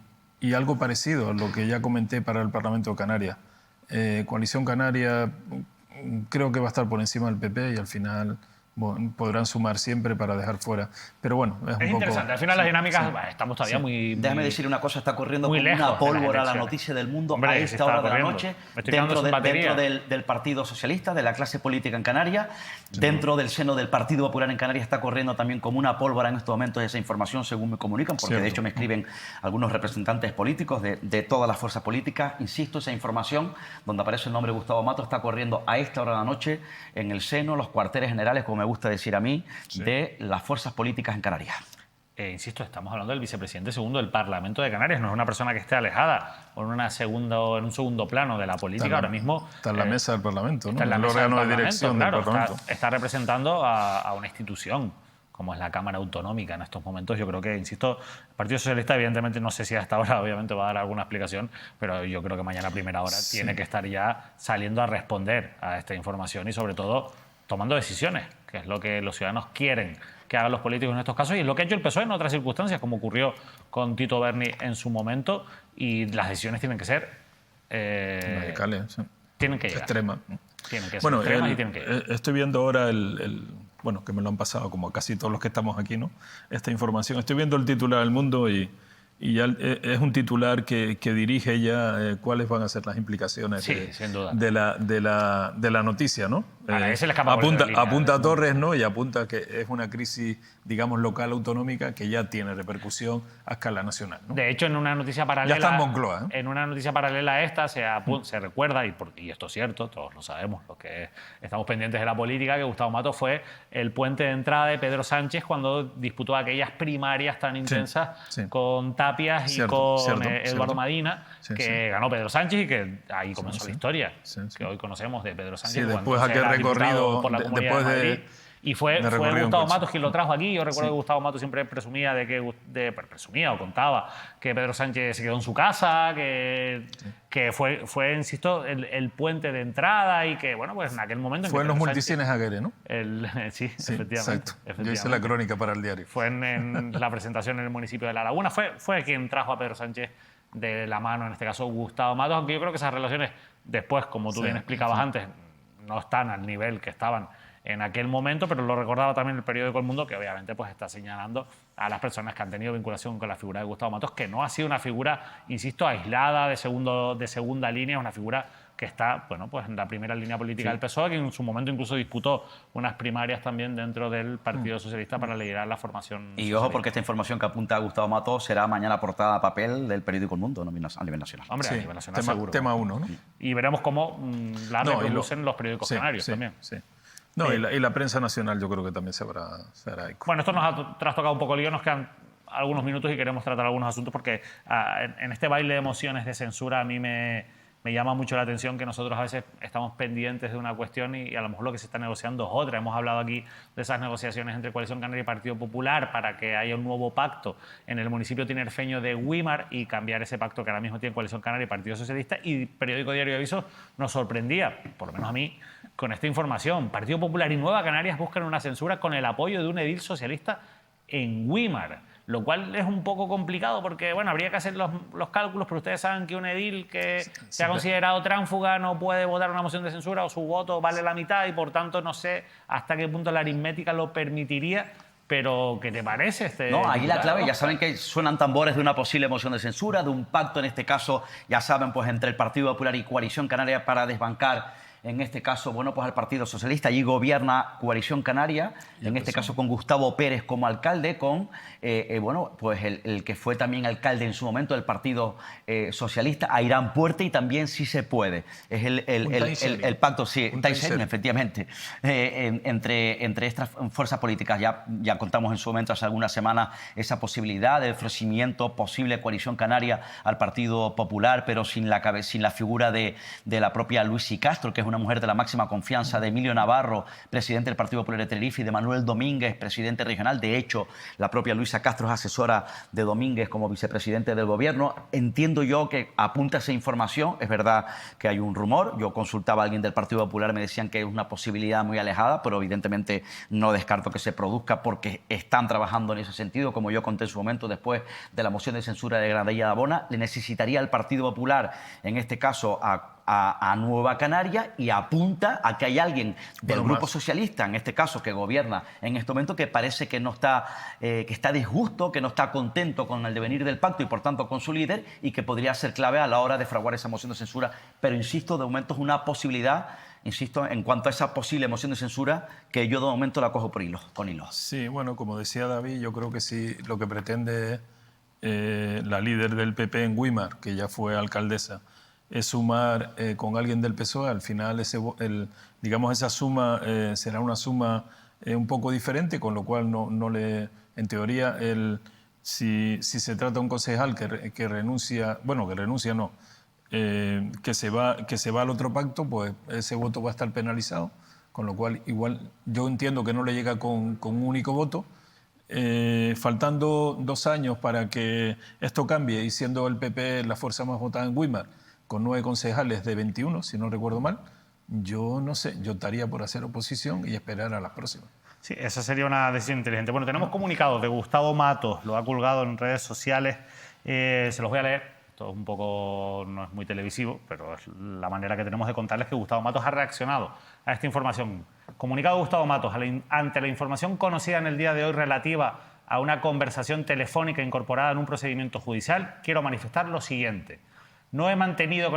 algo parecido a lo que ya comenté para el Parlamento de Canarias. Coalición Canaria creo que va a estar por encima del PP y al final podrán sumar siempre para dejar fuera. Pero bueno, es un poco... interesante. Al final las dinámicas estamos todavía muy... Déjame decir una cosa, está corriendo muy como una pólvora la noticia del mundo a esta hora de la noche, dentro del Partido Socialista, de la clase política en Canarias, dentro del seno del Partido Popular en Canarias está corriendo también como una pólvora en estos momentos esa información, según me comunican, porque de hecho me escriben algunos representantes políticos de todas las fuerzas políticas. Insisto, esa información, donde aparece el nombre de Gustavo Mato, está corriendo a esta hora de la noche en el seno, los cuarteles generales, como me gusta decir a mí, de las fuerzas políticas en Canarias. Insisto, estamos hablando del vicepresidente segundo del Parlamento de Canarias, no es una persona que esté alejada o en un segundo plano de la política. Ahora mismo está en la mesa del Parlamento, ¿no? Está en la mesa órgano del de dirección Parlamento, del Parlamento. Está representando a una institución como es la Cámara Autonómica en estos momentos. Yo creo que, insisto, el Partido Socialista evidentemente, no sé si hasta ahora obviamente va a dar alguna explicación, pero yo creo que mañana a primera hora tiene que estar ya saliendo a responder a esta información y sobre todo tomando decisiones, que es lo que los ciudadanos quieren que hagan los políticos en estos casos y es lo que ha hecho el PSOE en otras circunstancias, como ocurrió con Tito Berni en su momento, y las decisiones tienen que ser... radicales, tienen que llegar. Extremas. Tienen que ser extremas y tienen que llegar. Estoy viendo ahora bueno, que me lo han pasado como a casi todos los que estamos aquí, ¿no? Esta información. Estoy viendo el titular del Mundo y ya es un titular que dirige ya cuáles van a ser las implicaciones sin duda. de la noticia, ¿no? Apunta a Torres, ¿no? Y apunta que es una crisis, digamos, local autonómica que ya tiene repercusión a escala nacional, ¿no? De hecho, en una noticia paralela... Ya está en Moncloa, ¿eh? En una noticia paralela a esta se recuerda, y esto es cierto, todos lo sabemos, los que estamos pendientes de la política, que Gustavo Mato fue el puente de entrada de Pedro Sánchez cuando disputó aquellas primarias tan intensas con Tapias y con Eduardo Madina, que ganó Pedro Sánchez y que ahí comenzó la historia que hoy conocemos de Pedro Sánchez. Sí, después aquel recorrido, por la Comunidad de Madrid. Y fue Me recorrió en Gustavo coche. Matos quien lo trajo aquí. Yo recuerdo Sí. que Gustavo Matos siempre presumía presumía o contaba que Pedro Sánchez se quedó en su casa, que fue, insisto, el puente de entrada y que, bueno, pues en aquel momento... Fue en los Pedro multicines Aguirre, ¿no? Sí, Sí, efectivamente. exacto. Yo hice la crónica para el diario. Fue en la presentación en el municipio de La Laguna. Fue quien trajo a Pedro Sánchez de la mano, en este caso Gustavo Matos, aunque yo creo que esas relaciones después, como tú Sí, bien explicabas sí. antes, no están al nivel que estaban en aquel momento, pero lo recordaba también el periódico El Mundo, que obviamente pues está señalando a las personas que han tenido vinculación con la figura de Gustavo Matos, que no ha sido una figura, insisto, aislada de segunda línea, una figura que está, bueno, pues en la primera línea política del PSOE, que en su momento incluso disputó unas primarias también dentro del Partido Socialista para liderar la formación Y socialista. ojo, porque esta información que apunta a Gustavo Matos será mañana portada a papel del periódico El Mundo a nivel nacional. Hombre, a Sí, nivel nacional seguro. tema 1, ¿no? Y veremos cómo la No, y reproducen los periódicos sí, canarios sí, también. sí. No, y la prensa nacional yo creo que también se hará eco. Bueno, esto nos ha trastocado un poco el lío, nos quedan algunos minutos y queremos tratar algunos asuntos porque en este baile de emociones de censura a mí me llama mucho la atención que nosotros a veces estamos pendientes de una cuestión y a lo mejor lo que se está negociando es otra. Hemos hablado aquí de esas negociaciones entre Coalición Canaria y Partido Popular para que haya un nuevo pacto en el municipio tinerfeño de Güímar y cambiar ese pacto que ahora mismo tiene Coalición Canaria y Partido Socialista. Y Periódico Diario de Aviso nos sorprendía, por lo menos a mí, con esta información. Partido Popular y Nueva Canarias buscan una censura con el apoyo de un edil socialista en Güímar, lo cual es un poco complicado porque, bueno, habría que hacer los cálculos, pero ustedes saben que un edil que se ha considerado tránfuga no puede votar una moción de censura o su voto vale la mitad y, por tanto, no sé hasta qué punto la aritmética lo permitiría. Pero, ¿qué te parece No, ahí la diputado? clave, ya saben que suenan tambores de una posible moción de censura, de un pacto, en este caso, ya saben, pues entre el Partido Popular y Coalición Canaria para desbancar, en este caso, bueno, pues al Partido Socialista. Allí gobierna Coalición Canaria, en este caso con Gustavo Pérez como alcalde, con, bueno, pues el que fue también alcalde en su momento del Partido Socialista, Airán Puerte, y también Sí se puede. Es el pacto, sí, Taisén, efectivamente, entre estas fuerzas políticas. Ya contamos en su momento, hace algunas semanas, esa posibilidad de ofrecimiento posible Coalición Canaria al Partido Popular, pero sin la figura de la propia Luisi Castro, que es una mujer de la máxima confianza, de Emilio Navarro, presidente del Partido Popular de Tenerife, y de Manuel Domínguez, presidente regional. De hecho, la propia Luisa Castro es asesora de Domínguez como vicepresidente del gobierno. Entiendo yo que apunta esa información. Es verdad que hay un rumor. Yo consultaba a alguien del Partido Popular, me decían que es una posibilidad muy alejada, pero evidentemente no descarto que se produzca porque están trabajando en ese sentido. Como yo conté en su momento, después de la moción de censura de Granadilla de Abona, le necesitaría al Partido Popular, en este caso a Nueva Canaria, y apunta a que hay alguien del Grupo Socialista, en este caso, que gobierna en este momento, que parece que no está, que está disgusto, que no está contento con el devenir del pacto y por tanto con su líder, y que podría ser clave a la hora de fraguar esa moción de censura. Pero insisto, de momento es una posibilidad, insisto, en cuanto a esa posible moción de censura, que yo de momento la cojo con hilos. Sí, bueno, como decía David, yo creo que sí, lo que pretende la líder del PP en Güímar, que ya fue alcaldesa, es sumar con alguien del PSOE. Al final, digamos, esa suma será una suma un poco diferente, con lo cual no le, en teoría, si se trata de un concejal que renuncia, bueno, que renuncia no, que se va al otro pacto, pues ese voto va a estar penalizado, con lo cual igual yo entiendo que no le llega con un único voto. Faltando 2 años para que esto cambie y siendo el PP la fuerza más votada en Güímar, con 9 concejales de 21, si no recuerdo mal, yo no sé, yo estaría por hacer oposición y esperar a las próximas. Sí, esa sería una decisión inteligente. Bueno, tenemos comunicados de Gustavo Matos, lo ha colgado en redes sociales, se los voy a leer. Esto es un poco, no es muy televisivo, pero es la manera que tenemos de contarles que Gustavo Matos ha reaccionado a esta información. Comunicado de Gustavo Matos, ante la información conocida en el día de hoy relativa a una conversación telefónica incorporada en un procedimiento judicial, quiero manifestar lo siguiente. No he mantenido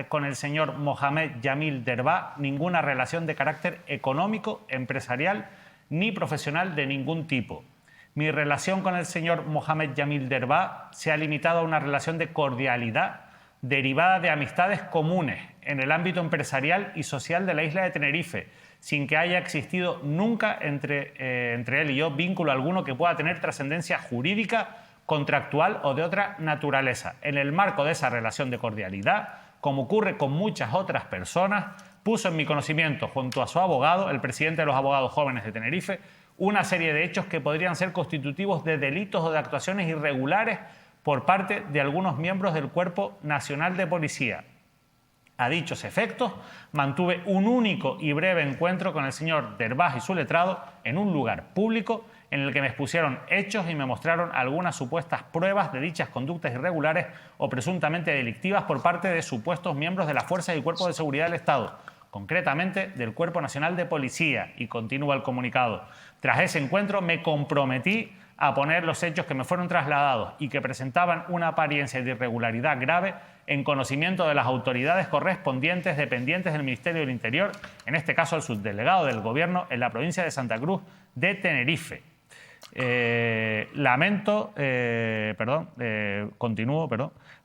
con el señor Mohamed Yamil Derbah ninguna relación de carácter económico, empresarial ni profesional de ningún tipo. Mi relación con el señor Mohamed Yamil Derbah se ha limitado a una relación de cordialidad derivada de amistades comunes en el ámbito empresarial y social de la isla de Tenerife, sin que haya existido nunca entre él y yo vínculo alguno que pueda tener trascendencia jurídica, contractual o de otra naturaleza. En el marco de esa relación de cordialidad, como ocurre con muchas otras personas, puso en mi conocimiento, junto a su abogado, el presidente de los abogados jóvenes de Tenerife, una serie de hechos que podrían ser constitutivos de delitos o de actuaciones irregulares por parte de algunos miembros del Cuerpo Nacional de Policía. A dichos efectos, mantuve un único y breve encuentro con el señor Derbaz y su letrado en un lugar público en el que me expusieron hechos y me mostraron algunas supuestas pruebas de dichas conductas irregulares o presuntamente delictivas por parte de supuestos miembros de las fuerzas y cuerpos de seguridad del Estado, concretamente del Cuerpo Nacional de Policía, y continúa el comunicado. Tras ese encuentro me comprometí a poner los hechos que me fueron trasladados y que presentaban una apariencia de irregularidad grave en conocimiento de las autoridades correspondientes dependientes del Ministerio del Interior, en este caso el subdelegado del Gobierno en la provincia de Santa Cruz de Tenerife. Continúo.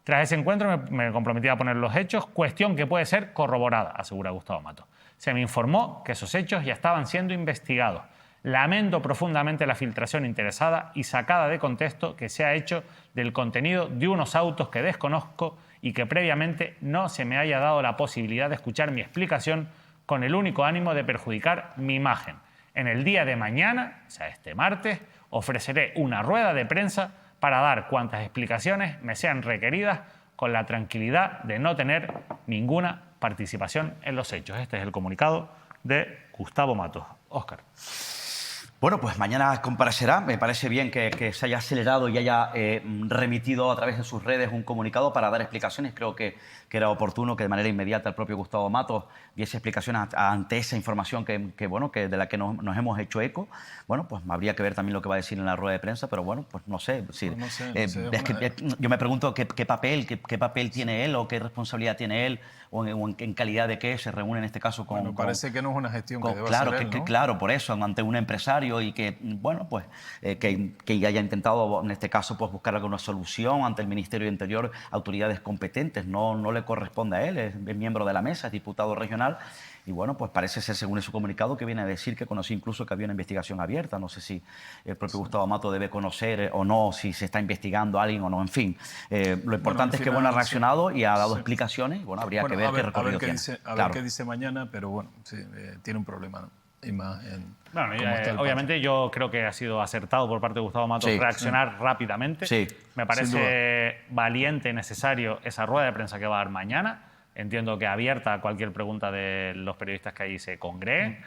Tras ese encuentro me comprometí a poner los hechos, cuestión que puede ser corroborada, asegura Gustavo Matos. Se me informó que esos hechos ya estaban siendo investigados. Lamento profundamente la filtración interesada y sacada de contexto que se ha hecho del contenido de unos autos que desconozco y que previamente no se me haya dado la posibilidad de escuchar mi explicación con el único ánimo de perjudicar mi imagen. En el día de mañana, o sea, este martes, ofreceré una rueda de prensa para dar cuantas explicaciones me sean requeridas con la tranquilidad de no tener ninguna participación en los hechos. Este es el comunicado de Gustavo Matos. Óscar. Bueno, pues mañana comparecerá. Me parece bien que se haya acelerado y haya remitido a través de sus redes un comunicado para dar explicaciones. Creo que era oportuno que de manera inmediata el propio Gustavo Matos diese explicaciones ante esa información que de la que nos hemos hecho eco. Bueno, pues habría que ver también lo que va a decir en la rueda de prensa, pero bueno, pues no sé. Yo me pregunto qué papel tiene él o qué responsabilidad tiene él o en calidad de qué se reúne en este caso con... Bueno, parece que no es una gestión que deba claro, hacer él, ¿no? Claro, por eso, ante un empresario y que, bueno, pues que haya intentado, en este caso, pues buscar alguna solución ante el Ministerio de Interior, autoridades competentes. No le corresponde a él, es miembro de la mesa, es diputado regional. Y bueno, pues parece ser, según su comunicado, que viene a decir que conocí incluso que había una investigación abierta. No sé si el propio Gustavo Matos debe conocer o no, si se está investigando a alguien o no. En fin, lo importante es que ha reaccionado y ha dado explicaciones. Bueno, habría que ver qué recorrido tiene. A ver qué dice mañana, pero bueno, sí, tiene un problema, ¿no? Y más obviamente yo creo que ha sido acertado por parte de Gustavo Matos reaccionar rápidamente. Sí, me parece valiente y necesario esa rueda de prensa que va a dar mañana. Entiendo que abierta a cualquier pregunta de los periodistas que ahí se congreguen.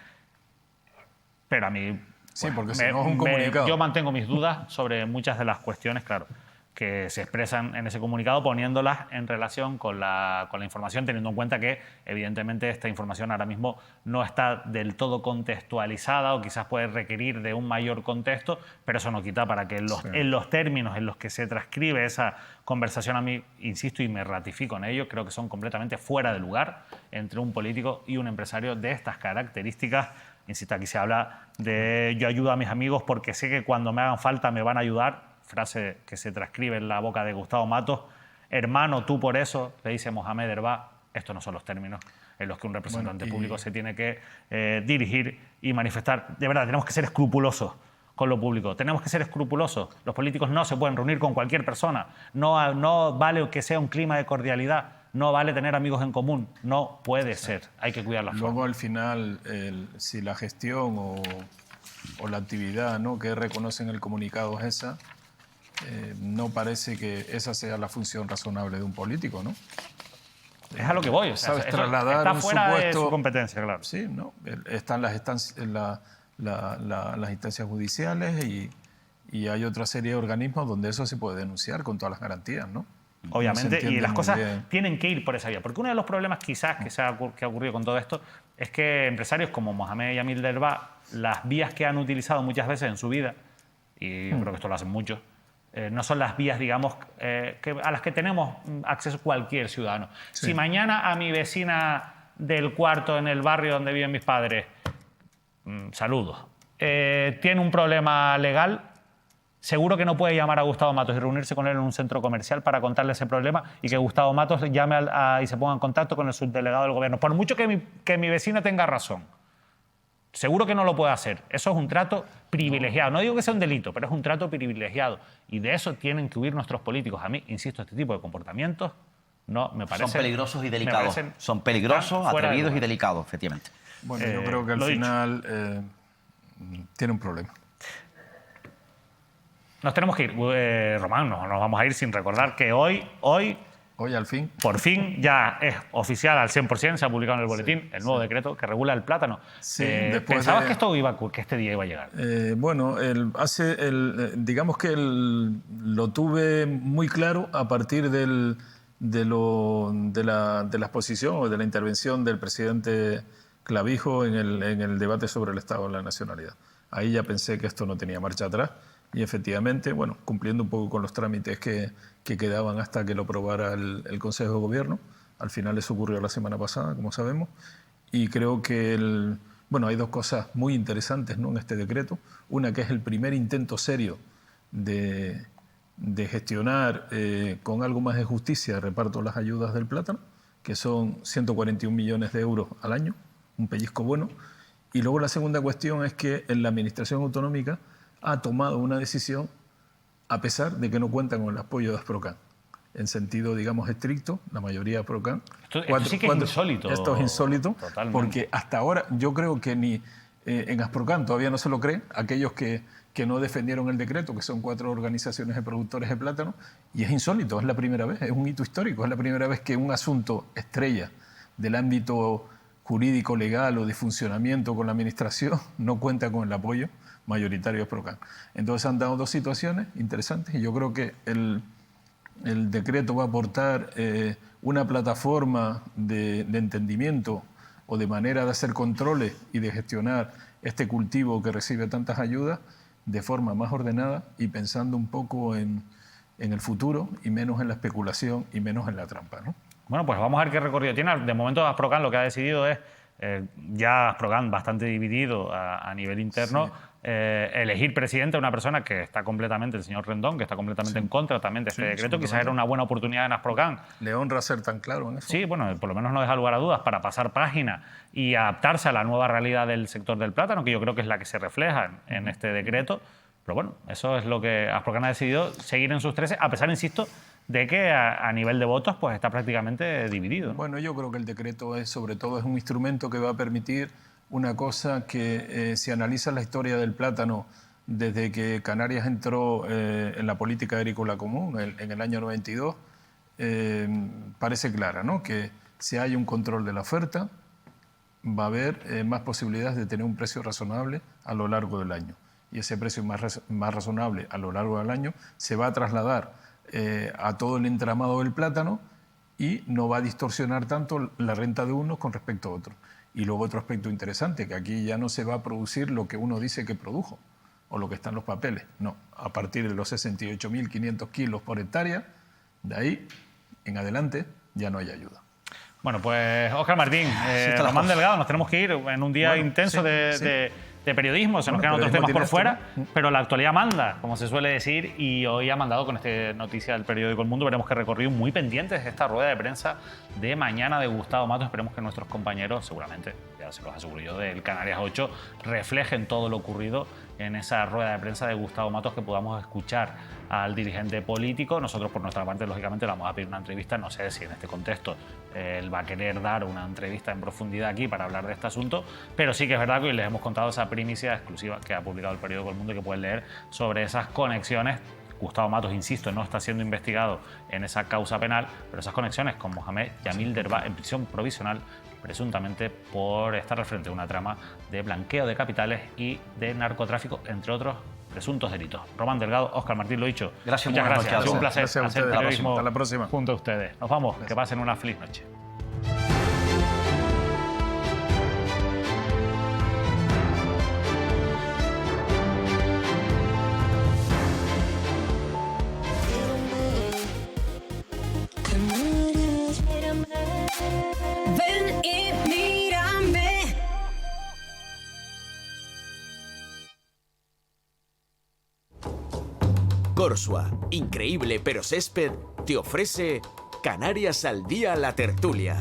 Pero a mí... Sí, porque si no es un comunicado. Yo mantengo mis dudas sobre muchas de las cuestiones, claro, que se expresan en ese comunicado, poniéndolas en relación con la información, teniendo en cuenta que, evidentemente, esta información ahora mismo no está del todo contextualizada o quizás puede requerir de un mayor contexto, pero eso no quita para que en los términos en los que se transcribe esa conversación, a mí, insisto y me ratifico en ello, creo que son completamente fuera de lugar entre un político y un empresario de estas características. Insisto, aquí se habla de yo ayudo a mis amigos porque sé que cuando me hagan falta me van a ayudar. Frase que se transcribe en la boca de Gustavo Matos. Hermano, tú por eso, le dice Mohamed Derbaz. Estos no son los términos en los que un representante público se tiene que dirigir y manifestar. De verdad, tenemos que ser escrupulosos con lo público. Tenemos que ser escrupulosos. Los políticos no se pueden reunir con cualquier persona. No vale que sea un clima de cordialidad. No vale tener amigos en común. No puede ser. Hay que cuidar las formas. Luego, al final, si la gestión o la actividad, ¿no?, que reconocen el comunicado es esa, no parece que esa sea la función razonable de un político, ¿no? Es a lo que voy. O sea, ¿sabes? Trasladar está un fuera supuesto... de su competencia, claro. Sí, ¿no? Están las instancias judiciales y hay otra serie de organismos donde eso se puede denunciar con todas las garantías, ¿no? Obviamente, No y las cosas bien. tienen que ir por esa vía. Porque uno de los problemas quizás que ha ocurrido con todo esto es que empresarios como Mohamed Yamil Derbaz, las vías que han utilizado muchas veces en su vida, y yo creo que esto lo hacen muchos, no son las vías, digamos, a las que tenemos acceso cualquier ciudadano. Sí. Si mañana a mi vecina del cuarto en el barrio donde viven mis padres, saludos, tiene un problema legal, seguro que no puede llamar a Gustavo Matos y reunirse con él en un centro comercial para contarle ese problema y que Gustavo Matos llame y se ponga en contacto con el subdelegado del gobierno. Por mucho que mi vecina tenga razón, seguro que no lo puede hacer. Eso es un trato privilegiado. No digo que sea un delito, pero es un trato privilegiado. Y de eso tienen que huir nuestros políticos. A mí, insisto, este tipo de comportamientos no me parece. Son peligrosos y delicados. Son peligrosos, fuera de atrevidos y lugar. delicados, efectivamente. Bueno, yo creo que al lo dicho. final tiene un problema. Nos tenemos que ir. Román, no nos vamos a ir sin recordar que hoy, Hoy, al fin, por fin, ya es oficial al 100%, se ha publicado en el boletín el nuevo decreto que regula el plátano. Sí, después ¿Pensabas de- que este día iba a llegar? bueno, digamos que lo tuve muy claro a partir de la exposición o de la intervención del presidente Clavijo en el debate sobre el Estado de la Nacionalidad. Ahí ya pensé que esto no tenía marcha atrás y efectivamente, bueno, cumpliendo un poco con los trámites que quedaban hasta que lo aprobara el Consejo de Gobierno. Al final eso ocurrió la semana pasada, como sabemos, y creo que bueno, hay dos cosas muy interesantes, ¿no?, en este decreto. Una, que es el primer intento serio de gestionar con algo más de justicia el reparto de las ayudas del plátano, que son 141 millones de euros al año, un pellizco bueno. Y luego la segunda cuestión es que en la Administración Autonómica ha tomado una decisión a pesar de que no cuentan con el apoyo de Asprocan. En sentido, digamos, estricto, la mayoría de Asprocan. Esto sí que es insólito. Esto es insólito, Totalmente. porque hasta ahora yo creo que ni en Asprocan todavía no se lo creen aquellos que no defendieron el decreto, que son 4 organizaciones de productores de plátano, y es insólito, es la primera vez, es un hito histórico, es la primera vez que un asunto estrella del ámbito jurídico, legal o de funcionamiento con la Administración no cuenta con el apoyo mayoritario de Asprocan. Entonces han dado dos situaciones interesantes y yo creo que el decreto va a aportar una plataforma de entendimiento o de manera de hacer controles y de gestionar este cultivo que recibe tantas ayudas de forma más ordenada y pensando un poco en el futuro y menos en la especulación y menos en la trampa, ¿no? Bueno, pues vamos a ver qué recorrido tiene. De momento Asprocan lo que ha decidido es, ya Asprocan bastante dividido a nivel interno, Sí. Elegir presidente a una persona que está completamente, el señor Rendón, que está completamente en contra también de este decreto. Quizás era una buena oportunidad en Asprocan. ¿Le honra ser tan claro en eso? Sí, bueno, por lo menos no deja lugar a dudas para pasar página y adaptarse a la nueva realidad del sector del plátano, que yo creo que es la que se refleja en este decreto. Pero bueno, eso es lo que Asprocan ha decidido, seguir en sus 13, a pesar, insisto, de que a nivel de votos pues está prácticamente dividido. Bueno, yo creo que el decreto sobre todo es un instrumento que va a permitir una cosa que si analiza la historia del plátano desde que Canarias entró en la política agrícola común en el año 92, parece clara, ¿no? Que si hay un control de la oferta, va a haber más posibilidades de tener un precio razonable a lo largo del año. Y ese precio más razonable a lo largo del año se va a trasladar a todo el entramado del plátano y no va a distorsionar tanto la renta de unos con respecto a otros. Y luego otro aspecto interesante, que aquí ya no se va a producir lo que uno dice que produjo o lo que está en los papeles. No, a partir de los 68.500 kilos por hectárea, de ahí en adelante ya no hay ayuda. Bueno, pues Óscar Martín, está la Román cosa. Delgado, nos tenemos que ir en un día Bueno, intenso sí, de periodismo, se nos Bueno, quedan otros temas periodismo por fuera, directo, pero la actualidad manda, como se suele decir, y hoy ha mandado con esta noticia del periódico El Mundo. Veremos qué recorrido, muy pendientes de esta rueda de prensa de mañana de Gustavo Matos. Esperemos que nuestros compañeros, seguramente, ya se los aseguro yo, del Canarias 8, reflejen todo lo ocurrido en esa rueda de prensa de Gustavo Matos, que podamos escuchar al dirigente político. Nosotros, por nuestra parte, lógicamente, le vamos a pedir una entrevista. No sé si en este contexto él va a querer dar una entrevista en profundidad aquí para hablar de este asunto, pero sí que es verdad que hoy les hemos contado esa primicia exclusiva que ha publicado el periódico El Mundo, que pueden leer sobre esas conexiones. Gustavo Matos, insisto, no está siendo investigado en esa causa penal, pero esas conexiones con Mohamed Yamil Derba en prisión provisional, presuntamente por estar al frente de una trama de blanqueo de capitales y de narcotráfico, entre otros presuntos delitos. Román Delgado, Óscar Martín, lo dicho. Gracias, Muchas buenas gracias. noches a Ha sido un todos. placer Gracias a hacer ustedes. periodismo Hasta la próxima. junto a ustedes. Nos vamos, que pasen una feliz noche. Ven y mírame. Corsua, increíble pero césped, te ofrece Canarias al día la tertulia.